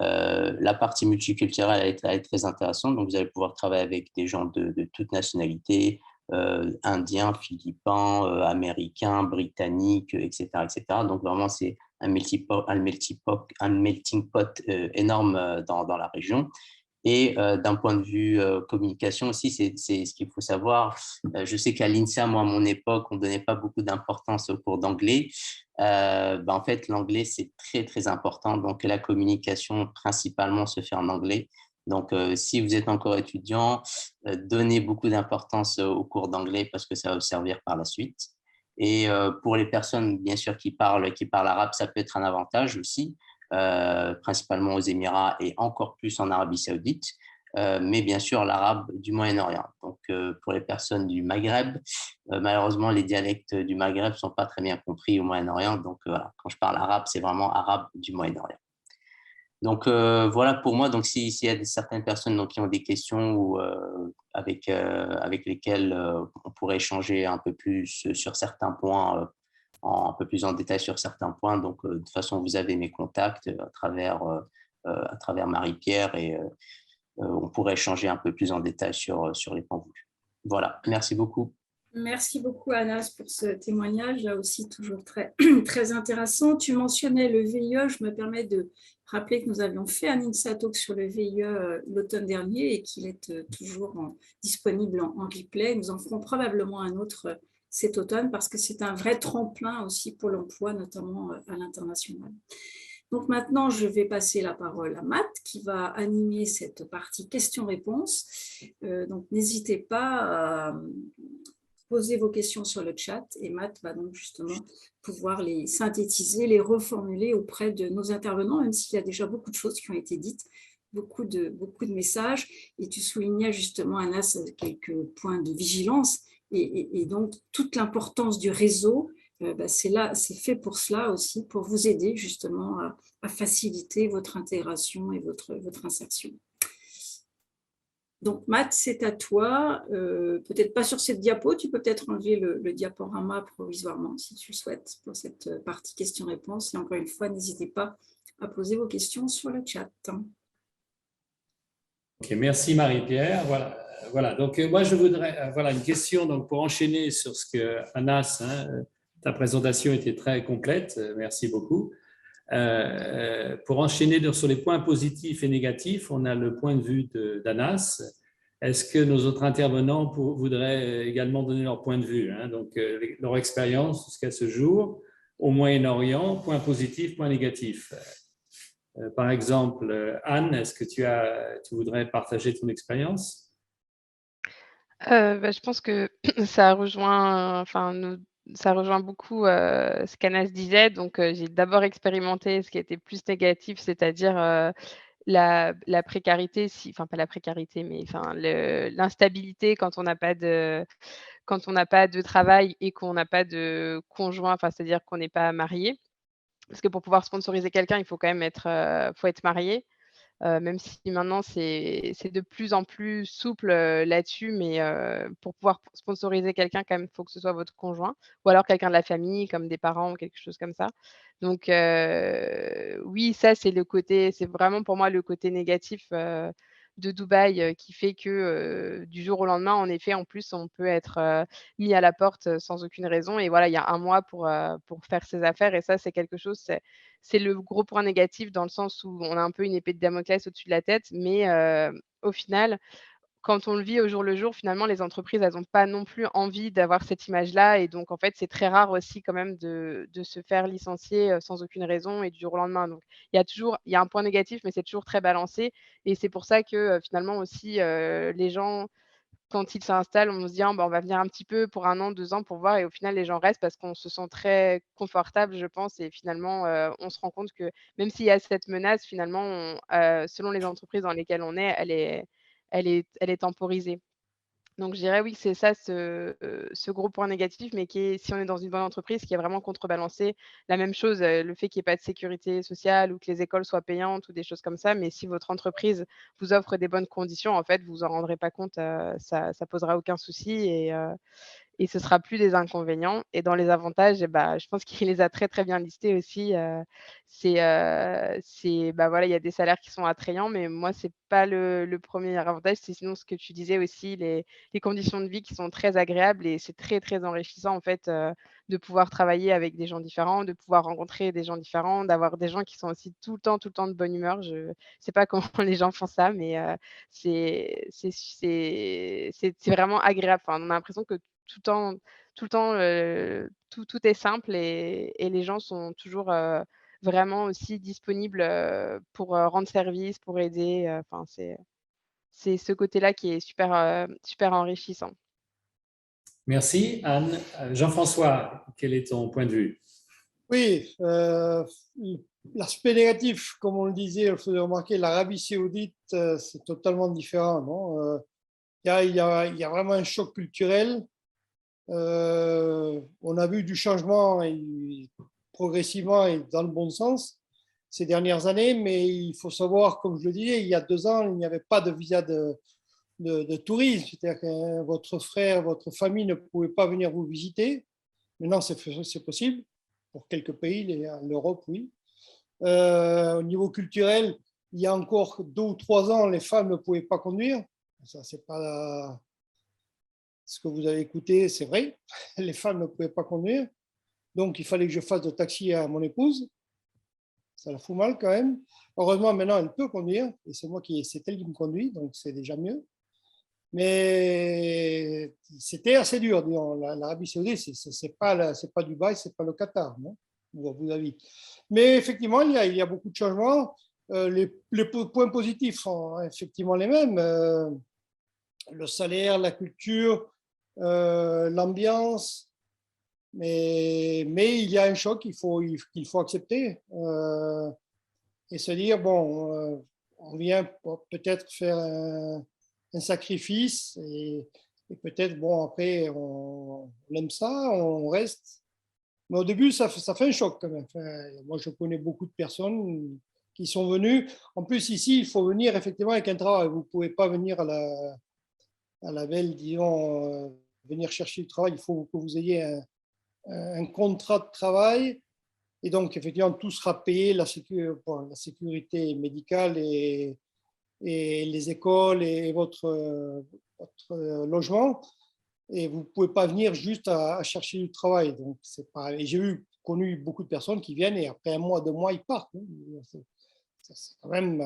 la partie multiculturelle elle est très intéressante. Donc, vous allez pouvoir travailler avec des gens de toute nationalité, indiens, philippins, américains, britanniques, etc., etc. Donc, vraiment, c'est un melting pot énorme dans la région. Et d'un point de vue communication aussi, c'est ce qu'il faut savoir. Je sais qu'à l'INSEA, moi, à mon époque, on ne donnait pas beaucoup d'importance au cours d'anglais. En fait, l'anglais, c'est très, très important. Donc, la communication, principalement, se fait en anglais. Donc, si vous êtes encore étudiant, donnez beaucoup d'importance au cours d'anglais parce que ça va vous servir par la suite. Et pour les personnes, bien sûr, qui parlent arabe, ça peut être un avantage aussi. Principalement aux Émirats et encore plus en Arabie Saoudite, mais bien sûr l'arabe du Moyen-Orient. Donc, pour les personnes du Maghreb, malheureusement, les dialectes du Maghreb ne sont pas très bien compris au Moyen-Orient. Donc, voilà, quand je parle arabe, c'est vraiment arabe du Moyen-Orient. Donc, voilà pour moi. Donc, s'il y a certaines personnes donc, qui ont des questions ou avec lesquelles on pourrait échanger un peu plus sur certains points, un peu plus en détail sur certains points. Donc, de toute façon, vous avez mes contacts à travers Marie-Pierre et on pourrait échanger un peu plus en détail sur les points voulus. Voilà, merci beaucoup. Merci beaucoup, Anas, pour ce témoignage, là aussi toujours très, très intéressant. Tu mentionnais le VIE, je me permets de rappeler que nous avions fait un INSA Talk sur le VIE l'automne dernier et qu'il est toujours disponible en replay. Nous en ferons probablement un autre cet automne parce que c'est un vrai tremplin aussi pour l'emploi, notamment à l'international. Donc maintenant, je vais passer la parole à Matt qui va animer cette partie questions-réponses. Donc n'hésitez pas à poser vos questions sur le chat et Matt va donc justement pouvoir les synthétiser, les reformuler auprès de nos intervenants, même s'il y a déjà beaucoup de choses qui ont été dites, beaucoup de messages. Et tu soulignais justement, Anas, quelques points de vigilance et donc toute l'importance du réseau. C'est fait pour cela aussi, pour vous aider justement à faciliter votre intégration et votre insertion. Donc, Matt, c'est à toi. Peut-être pas sur cette diapo, tu peux peut-être enlever le diaporama provisoirement si tu le souhaites pour cette partie questions-réponses. Et encore une fois, n'hésitez pas à poser vos questions sur le chat. Ok, merci Marie-Pierre. Voilà. Donc moi je voudrais, une question donc pour enchaîner sur ce que Anas, ta présentation était très complète, merci beaucoup. Pour enchaîner sur les points positifs et négatifs, on a le point de vue d'Anas. Est-ce que nos autres intervenants voudraient également donner leur point de vue, donc leur expérience jusqu'à ce jour au Moyen-Orient, points positifs, points négatifs. Par exemple, Anne, est-ce que tu voudrais partager ton expérience? Je pense que ça rejoint beaucoup ce qu'Anas disait. Donc, j'ai d'abord expérimenté ce qui était plus négatif, c'est-à-dire la précarité, enfin pas la précarité, mais enfin l'instabilité quand on n'a pas de travail et qu'on n'a pas de conjoint, enfin c'est-à-dire qu'on n'est pas marié. Parce que pour pouvoir sponsoriser quelqu'un, il faut quand même être marié. Même si maintenant c'est de plus en plus souple, là-dessus, mais pour pouvoir sponsoriser quelqu'un quand même, il faut que ce soit votre conjoint ou alors quelqu'un de la famille comme des parents ou quelque chose comme ça. Donc oui, ça c'est vraiment pour moi le côté négatif, de Dubaï, qui fait que, du jour au lendemain, en effet, en plus, on peut être, mis à la porte, sans aucune raison et voilà, il y a un mois pour faire ses affaires et ça, c'est quelque chose, c'est le gros point négatif dans le sens où on a un peu une épée de Damoclès au-dessus de la tête, mais au final, quand on le vit au jour le jour, finalement, les entreprises, elles ont pas non plus envie d'avoir cette image-là et donc en fait, c'est très rare aussi quand même de se faire licencier, sans aucune raison et du jour au lendemain. Donc il y a un point négatif, mais c'est toujours très balancé et c'est pour ça que, finalement aussi, les gens quand ils s'installent, on se dit: «Ah bah, on va venir un petit peu pour 1 an, 2 ans pour voir» et au final, les gens restent parce qu'on se sent très confortable, je pense et finalement, on se rend compte que même s'il y a cette menace, finalement, selon les entreprises dans lesquelles on est, elle est temporisée. Donc je dirais oui, c'est ça ce gros point négatif, mais qui est si on est dans une bonne entreprise, qui est vraiment contrebalancé. La même chose, le fait qu'il y ait pas de sécurité sociale ou que les écoles soient payantes ou des choses comme ça, mais si votre entreprise vous offre des bonnes conditions, en fait, vous en rendrez pas compte, ça posera aucun souci et ce sera plus des inconvénients et dans les avantages et bah, je pense qu'il les a très, très bien listés aussi, voilà, il y a des salaires qui sont attrayants, mais moi, c'est pas le 1er avantage, c'est sinon ce que tu disais aussi, les conditions de vie qui sont très agréables et c'est très, très enrichissant en fait, de pouvoir travailler avec des gens différents, de pouvoir rencontrer des gens différents, d'avoir des gens qui sont aussi tout le temps de bonne humeur. Je sais pas comment les gens font ça, mais c'est vraiment agréable. Enfin, on a l'impression que tout le temps, tout est simple et les gens sont toujours, vraiment aussi disponibles, pour, rendre service, pour aider, enfin c'est ce côté-là qui est super enrichissant. Merci Anne. Jean-François, quel est ton point de vue? Oui, l'aspect négatif, comme on le disait, on faisait remarquer, l'Arabie Saoudite, c'est totalement différent, non? Il y a vraiment un choc culturel. On a vu du changement progressivement et dans le bon sens ces dernières années, mais il faut savoir, comme je le disais, il y a 2 ans, il n'y avait pas de visa de tourisme, c'est-à-dire que votre frère, votre famille ne pouvait pas venir vous visiter. Maintenant, c'est possible pour quelques pays, l'Europe, oui. Au niveau culturel, il y a encore 2 ou 3 ans, les femmes ne pouvaient pas conduire. Ça, c'est pas ce que vous avez écouté, c'est vrai. Les femmes ne pouvaient pas conduire. Donc, il fallait que je fasse de taxi à mon épouse. Ça la fout mal quand même. Heureusement, maintenant, elle peut conduire. Et c'est elle qui me conduit, donc c'est déjà mieux. Mais c'était assez dur, disons. L'Arabie Saoudite, c'est pas Dubaï, c'est pas le Qatar, non, ou Abu Dhabi. Mais effectivement, il y a beaucoup de changements. Les points positifs sont effectivement les mêmes. Le salaire, la culture, l'ambiance. Mais il y a un choc qu'il faut accepter et se dire, bon, on vient peut-être faire un sacrifice et peut-être, bon, après, on aime ça, on reste. Mais au début, ça fait un choc quand même. Enfin, moi, je connais beaucoup de personnes qui sont venues. En plus, ici, il faut venir effectivement avec un travail. Vous ne pouvez pas venir à la belle, disons, venir chercher du travail. Il faut que vous ayez un contrat de travail. Et donc, effectivement, tout sera payé, la sécurité médicale et les écoles et votre logement. Et vous ne pouvez pas venir juste à chercher du travail. Donc, c'est pas... Et j'ai connu beaucoup de personnes qui viennent et après 1 mois, 2 mois, ils partent. C'est quand même...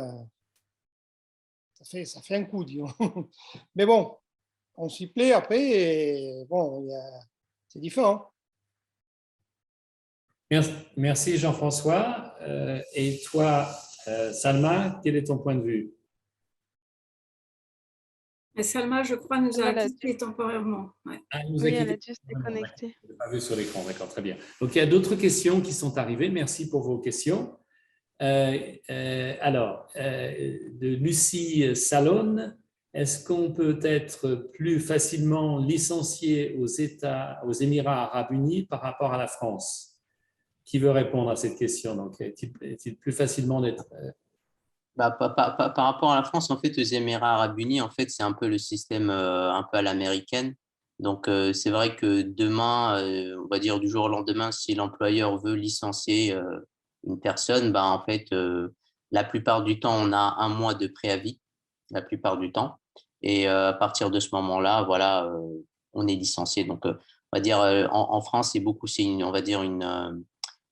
Ça fait un coup, disons. Mais bon, on s'y plaît après et bon, c'est différent. Merci Jean-François. Et toi, Salma, quel est ton point de vue? Salma, je crois, nous a quittés temporairement. Ouais. Oui, elle a dû se déconnecter. Je ne l'ai pas vu sur l'écran, d'accord, très bien. Donc, il y a d'autres questions qui sont arrivées. Merci pour vos questions. De Lucie Salone, est-ce qu'on peut être plus facilement licencié aux Émirats arabes unis par rapport à la France? Qui veut répondre à cette question? Donc, est-il plus facilement d'être… Par rapport à la France, en fait, aux Émirats arabes unis, en fait, c'est un peu le système un peu à l'américaine. Donc, c'est vrai que demain, on va dire du jour au lendemain, si l'employeur veut licencier une personne, en fait, la plupart du temps, on a 1 mois de préavis, la plupart du temps. Et à partir de ce moment-là, voilà, on est licencié. Donc, on va dire, en France, on va dire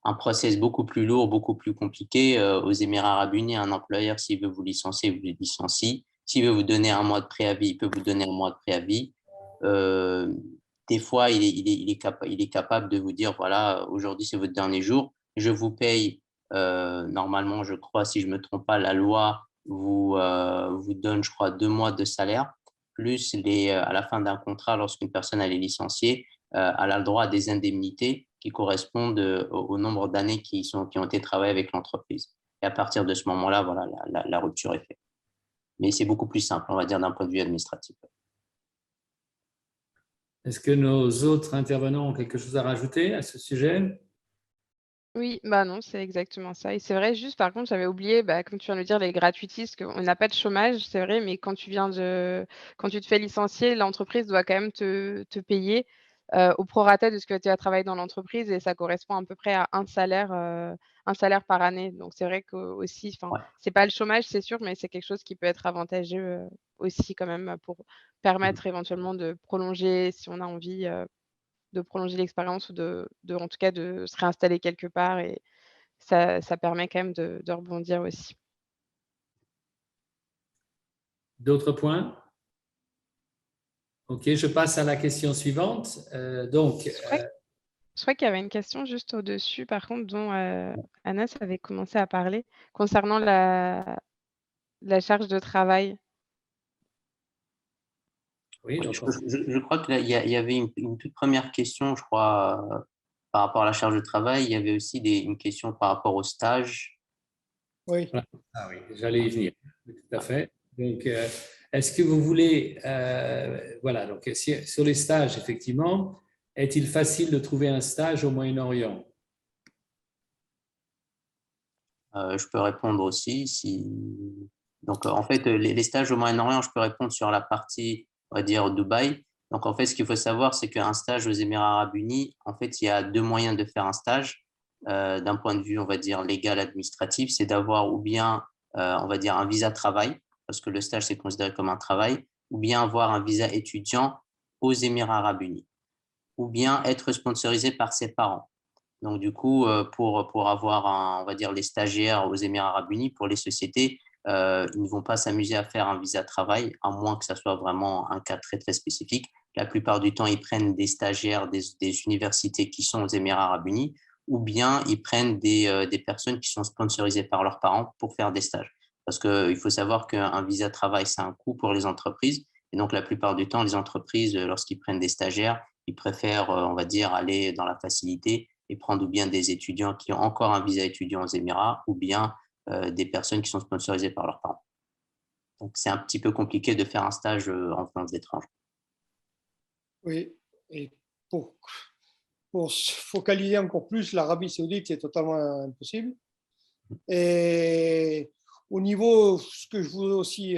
un process beaucoup plus lourd, beaucoup plus compliqué. Aux Émirats arabes unis, un employeur, s'il veut vous licencier, vous licencie. S'il veut vous donner 1 mois de préavis, il peut vous donner 1 mois de préavis. Des fois, il est capable de vous dire, voilà, aujourd'hui, c'est votre dernier jour. Je vous paye, normalement, je crois, si je ne me trompe pas, la loi vous donne, je crois, 2 mois de salaire, plus à la fin d'un contrat, lorsqu'une personne elle est licenciée, elle a le droit à des indemnités qui correspondent au nombre d'années qui ont été travaillées avec l'entreprise. Et à partir de ce moment-là, voilà, la rupture est faite. Mais c'est beaucoup plus simple, on va dire, d'un point de vue administratif. Est-ce que nos autres intervenants ont quelque chose à rajouter à ce sujet? Oui, non, c'est exactement ça. Et c'est vrai, juste par contre, j'avais oublié, comme tu viens de le dire, les gratuities, qu'on n'a pas de chômage, c'est vrai, mais quand tu te fais licencier, l'entreprise doit quand même te payer au prorata de ce que tu as travaillé dans l'entreprise et ça correspond à peu près à un salaire par année. Donc c'est vrai que aussi, Ouais. c'est pas le chômage, c'est sûr, mais c'est quelque chose qui peut être avantageux aussi quand même pour permettre éventuellement de prolonger, si on a envie, de prolonger l'expérience ou en tout cas de se réinstaller quelque part et ça permet quand même de rebondir aussi. D'autres points? Ok, je passe à la question suivante. Je crois qu'il y avait une question juste au-dessus, par contre, dont Anas avait commencé à parler, concernant la charge de travail. Oui, donc, je crois qu'il y avait une toute première question, je crois, par rapport à la charge de travail. Il y avait aussi une question par rapport au stage. Oui. ah oui, j'allais y venir, tout à fait. Donc, est-ce que vous voulez, voilà, donc sur les stages, effectivement, est-il facile de trouver un stage au Moyen-Orient? Je peux répondre aussi. Donc, en fait, les stages au Moyen-Orient, je peux répondre sur la partie, on va dire, Dubaï. Donc, en fait, ce qu'il faut savoir, c'est qu'un stage aux Émirats arabes unis, en fait, il y a 2 moyens de faire un stage. D'un point de vue, on va dire, légal, administratif, c'est d'avoir ou bien, on va dire, un visa travail, parce que le stage, c'est considéré comme un travail, ou bien avoir un visa étudiant aux Émirats arabes unis, ou bien être sponsorisé par ses parents. Donc, du coup, pour avoir, on va dire, les stagiaires aux Émirats arabes unis, pour les sociétés, ils ne vont pas s'amuser à faire un visa de travail, à moins que ça soit vraiment un cas très, très spécifique. La plupart du temps, ils prennent des stagiaires des universités qui sont aux Émirats arabes unis, ou bien ils prennent des personnes qui sont sponsorisées par leurs parents pour faire des stages. Parce qu'il faut savoir qu'un visa de travail, c'est un coût pour les entreprises. Et donc, la plupart du temps, les entreprises, lorsqu'ils prennent des stagiaires, ils préfèrent, on va dire, aller dans la facilité et prendre ou bien des étudiants qui ont encore un visa étudiant aux Émirats, ou bien des personnes qui sont sponsorisées par leurs parents. Donc, c'est un petit peu compliqué de faire un stage en France d'étranger. Oui, et pour se focaliser encore plus, l'Arabie Saoudite, c'est totalement impossible. Et au niveau, ce que je voudrais aussi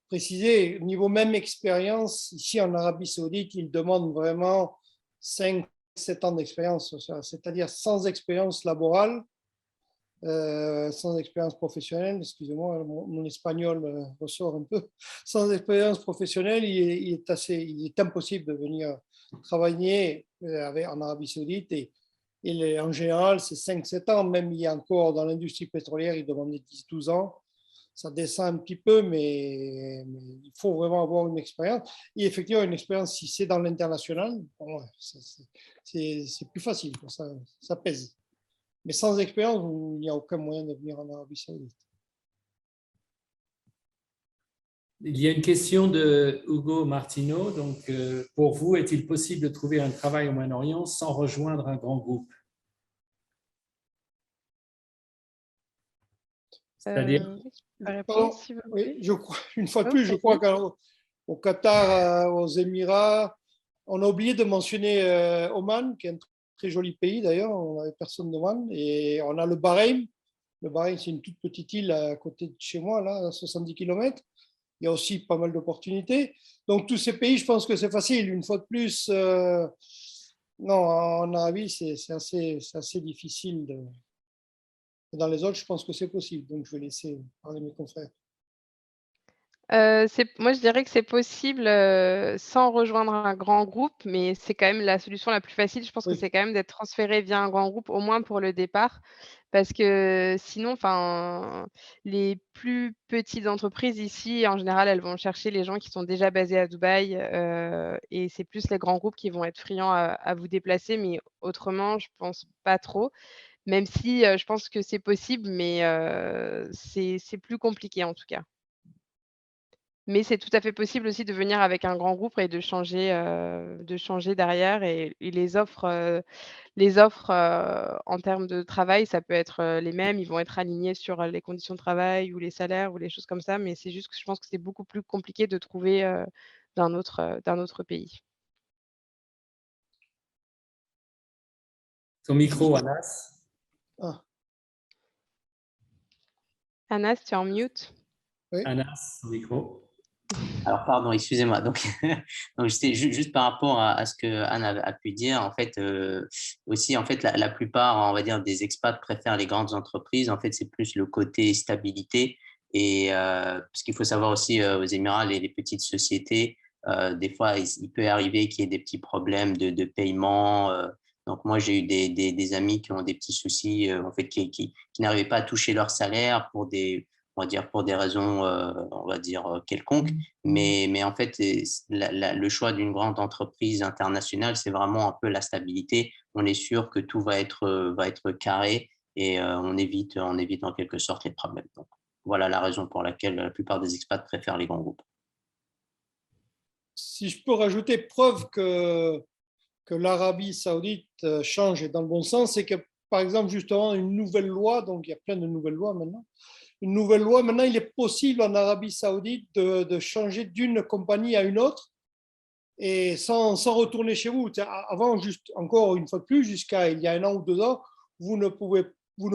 préciser, au niveau même expérience, ici en Arabie Saoudite, ils demandent vraiment 5-7 ans d'expérience, c'est-à-dire sans expérience laborale, sans expérience professionnelle, excusez-moi, mon espagnol ressort un peu, sans expérience professionnelle, il est impossible de venir travailler en Arabie Saoudite et en général, c'est 5-7 ans, même il y a encore dans l'industrie pétrolière, ils demandaient 10-12 ans. Ça descend un petit peu, mais il faut vraiment avoir une expérience. Et effectivement, une expérience, si c'est dans l'international, bon, c'est plus facile, ça pèse. Mais sans expérience, il n'y a aucun moyen de venir en Arabie Saoudite. Il y a une question de Hugo Martino. Donc, pour vous, est-il possible de trouver un travail au Moyen-Orient sans rejoindre un grand groupe? C'est-à-dire oui, je crois, une fois de plus, je crois qu'au Qatar, aux Émirats, on a oublié de mentionner Oman, qui est un très joli pays d'ailleurs, on n'avait personne d'Oman, et on a le Bahreïn. Le Bahreïn, c'est une toute petite île à côté de chez moi, là, à 70 km. Il y a aussi pas mal d'opportunités. Donc, tous ces pays, je pense que c'est facile. Une fois de plus, non, en Arabie, c'est assez difficile. Dans les autres, je pense que c'est possible. Donc, je vais laisser parler mes confrères. Moi, je dirais que c'est possible sans rejoindre un grand groupe, mais c'est quand même la solution la plus facile. Je pense que Oui. c'est quand même d'être transféré via un grand groupe, au moins pour le départ. Parce que sinon, enfin, les plus petites entreprises ici, en général, elles vont chercher les gens qui sont déjà basés à Dubaï, et c'est plus les grands groupes qui vont être friands à vous déplacer, mais autrement, je pense pas trop. Même si, je pense que c'est possible, mais c'est plus compliqué en tout cas. Mais c'est tout à fait possible aussi de venir avec un grand groupe et de changer derrière et les offres, en termes de travail, ça peut être, les mêmes. Ils vont être alignés sur, les conditions de travail ou les salaires ou les choses comme ça, mais c'est juste que je pense que c'est beaucoup plus compliqué de trouver, d'un autre pays. Ton micro, Anas. Ah, Anas, tu es en mute? oui. Anas, ton micro. Alors, pardon, excusez-moi. Donc, c'était juste par rapport à ce que Anne a pu dire. En fait, aussi, en fait, la plupart, on va dire, des expats préfèrent les grandes entreprises. En fait, c'est plus le côté stabilité. Et parce qu'il faut savoir aussi, aux Émirats, les petites sociétés, des fois, il peut arriver qu'il y ait des petits problèmes de paiement. Donc, moi, j'ai eu des amis qui ont des petits soucis, en fait, qui n'arrivaient pas à toucher leur salaire on va dire, pour des raisons, on va dire, quelconques. Mais en fait, le choix d'une grande entreprise internationale, c'est vraiment un peu la stabilité. On est sûr que tout va être carré et on évite en quelque sorte les problèmes. Donc, voilà la raison pour laquelle la plupart des expats préfèrent les grands groupes. Si je peux rajouter preuve que l'Arabie Saoudite change et dans le bon sens, c'est que, par exemple, justement, une nouvelle loi, donc il y a plein de nouvelles lois maintenant, maintenant, il est possible en Arabie Saoudite de changer d'une compagnie à une autre et sans retourner chez vous. Avant, juste encore une fois de plus, jusqu'à il y a 1 an ou 2 ans, vous ne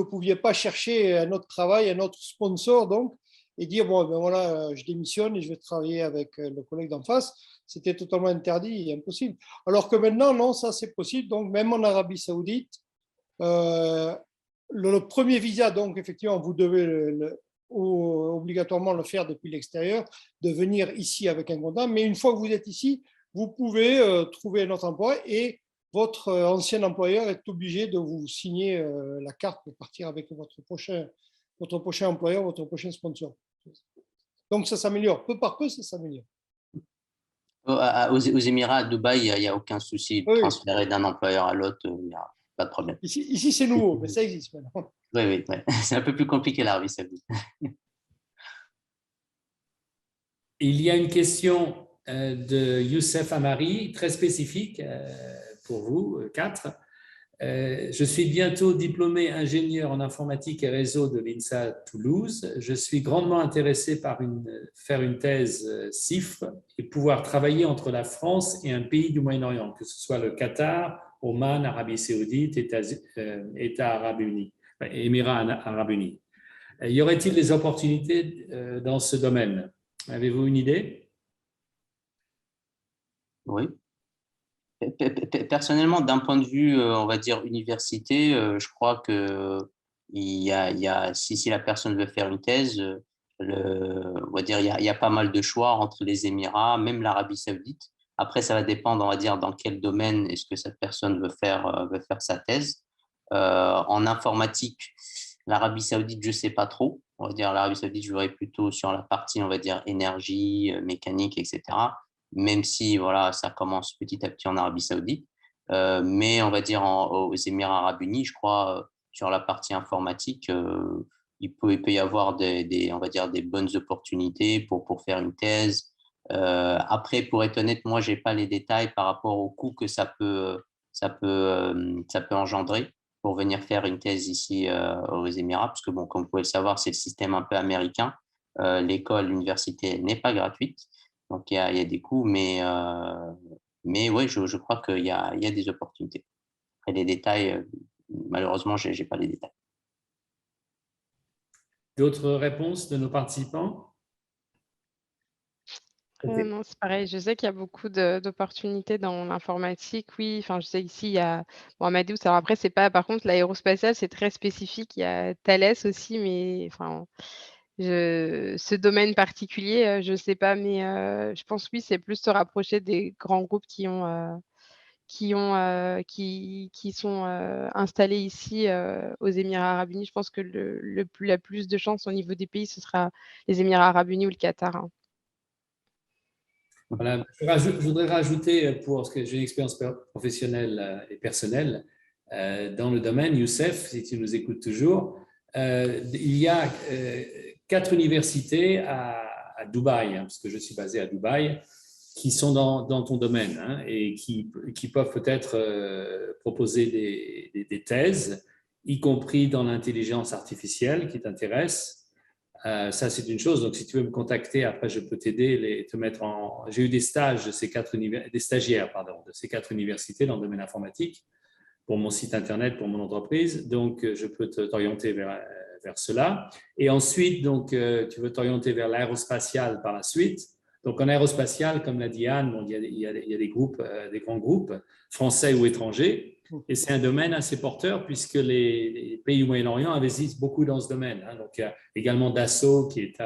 pouviez pas chercher un autre travail, un autre sponsor, donc, et dire, bon, ben voilà, je démissionne et je vais travailler avec le collègue d'en face. C'était totalement interdit et impossible. Alors que maintenant, non, ça c'est possible. Donc, même en Arabie Saoudite, le premier visa, donc effectivement, vous devez obligatoirement le faire depuis l'extérieur, de venir ici avec un comptable. Mais une fois que vous êtes ici, vous pouvez trouver un autre emploi et votre ancien employeur est obligé de vous signer la carte pour partir avec votre prochain employeur, votre prochain sponsor. Donc ça s'améliore, peu par peu, ça s'améliore. Aux Émirats, à Dubaï, il n'y a aucun souci de transférer d'un employeur à l'autre, il n'y a pas de problème. Ici c'est nouveau, mais ça existe maintenant. Oui. C'est un peu plus compliqué l'Arabie Saoudite. Il y a une question de Youssef Amari, très spécifique pour vous, 4. Je suis bientôt diplômé ingénieur en informatique et réseau de l'INSA Toulouse. Je suis grandement intéressé par faire une thèse CIFRE et pouvoir travailler entre la France et un pays du Moyen-Orient, que ce soit le Qatar, Oman, Arabie Saoudite, États Arabes Unis, Émirats Arabes Unis. Y aurait-il des opportunités dans ce domaine? Avez-vous une idée? Oui. Personnellement, d'un point de vue, on va dire, université, je crois que si la personne veut faire une thèse, on va dire, il y a pas mal de choix entre les Émirats, même l'Arabie Saoudite. Après, ça va dépendre, on va dire, dans quel domaine est-ce que cette personne veut faire sa thèse. En informatique, l'Arabie Saoudite, je ne sais pas trop. On va dire, l'Arabie Saoudite, je verrais plutôt sur la partie, on va dire, énergie, mécanique, etc. Même si voilà, ça commence petit à petit en Arabie Saoudite. Mais on va dire aux Émirats Arabes Unis, je crois, sur la partie informatique, il peut y avoir on va dire des bonnes opportunités pour faire une thèse. Après, pour être honnête, moi, je n'ai pas les détails par rapport au coût que ça peut engendrer pour venir faire une thèse ici aux Émirats, parce que, bon, comme vous pouvez le savoir, c'est le système un peu américain. L'université n'est pas gratuite. Donc, il y a des coûts, mais oui, je crois qu'il y a des opportunités. Après, les détails, malheureusement, je n'ai pas les détails. D'autres réponses de nos participants? Non, c'est pareil. Je sais qu'il y a beaucoup d'opportunités dans l'informatique. Oui, enfin, je sais qu'ici, il y a Amadeus. Alors après, c'est pas, par contre, l'aérospatiale, c'est très spécifique. Il y a Thales aussi, mais enfin, ce domaine particulier, je ne sais pas, mais je pense oui, c'est plus se rapprocher des grands groupes qui sont installés ici aux Émirats Arabes Unis. Je pense que la plus de chance au niveau des pays, ce sera les Émirats Arabes Unis ou le Qatar. Hein. Voilà. Je voudrais rajouter, parce que j'ai une expérience professionnelle et personnelle dans le domaine, Youssef, si tu nous écoutes toujours, il y a 4 universités à Dubaï, hein, parce que je suis basé à Dubaï, qui sont dans ton domaine hein, et qui peuvent peut-être proposer des thèses, y compris dans l'intelligence artificielle qui t'intéresse. Ça, c'est une chose. Donc, si tu veux me contacter, après, je peux t'aider, te mettre en… J'ai eu des stages de des stagiaires, de ces 4 universités dans le domaine informatique pour mon site Internet, pour mon entreprise. Donc, je peux t'orienter vers cela. Et ensuite, donc, tu veux t'orienter vers l'aérospatiale par la suite. Donc, en aérospatiale, comme l'a dit Anne, bon, il y a des groupes, des grands groupes, français ou étrangers. Et c'est un domaine assez porteur puisque les pays du Moyen-Orient investissent beaucoup dans ce domaine. Hein. Donc, il y a également Dassault qui est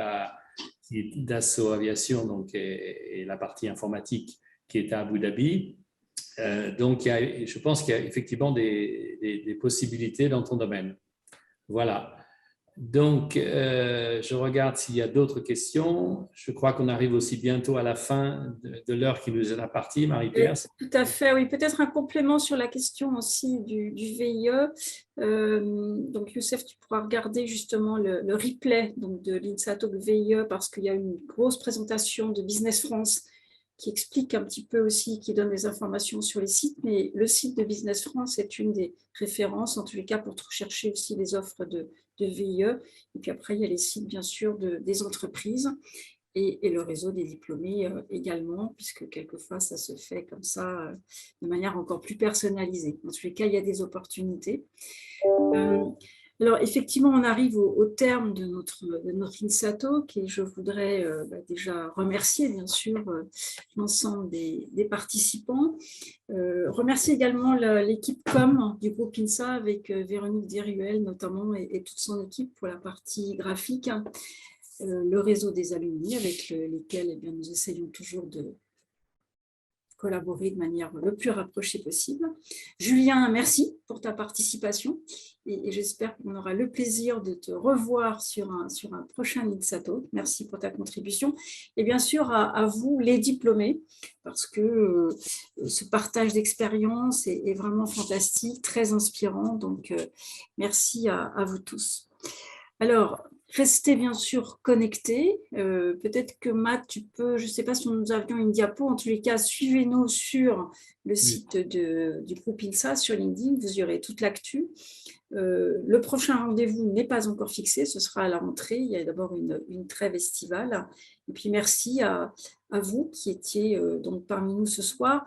Dassault Aviation donc, et la partie informatique qui est à Abu Dhabi. Donc, je pense qu'il y a effectivement des possibilités dans ton domaine. Voilà. Donc, je regarde s'il y a d'autres questions. Je crois qu'on arrive aussi bientôt à la fin de l'heure qui nous est impartie, Marie-Pierre. Tout à fait, oui. Peut-être un complément sur la question aussi du VIE. Donc, Youssef, tu pourras regarder justement le replay donc, de l'INSA Talk VIE parce qu'il y a une grosse présentation de Business France qui explique un petit peu aussi, qui donne des informations sur les sites. Mais le site de Business France est une des références, en tous les cas, pour rechercher aussi les offres de VIE. Et puis après, il y a les sites, bien sûr, des entreprises et le réseau des diplômés également, puisque quelquefois, ça se fait comme ça, de manière encore plus personnalisée. En tous les cas, il y a des opportunités. Alors, effectivement, on arrive au terme de notre INSA Talk et je voudrais déjà remercier, bien sûr, l'ensemble des participants. Remercier également l'équipe com du groupe INSA avec Véronique Desruelles notamment et toute son équipe pour la partie graphique, le réseau des alumni avec lesquels nous essayons toujours de collaborer de manière le plus rapprochée possible. Julien, merci pour ta participation et j'espère qu'on aura le plaisir de te revoir sur un prochain INSA Talk. Merci pour ta contribution et bien sûr à vous les diplômés parce que ce partage d'expérience est vraiment fantastique, très inspirant, donc merci à vous tous. Alors, restez bien sûr connectés. Peut-être que Matt, tu peux, je ne sais pas si nous avions une diapo, en tous les cas, suivez-nous sur le site du groupe INSA, sur LinkedIn, vous y aurez toute l'actu. Le prochain rendez-vous n'est pas encore fixé, ce sera à la rentrée. Il y a d'abord une trêve estivale. Et puis merci à vous qui étiez donc parmi nous ce soir.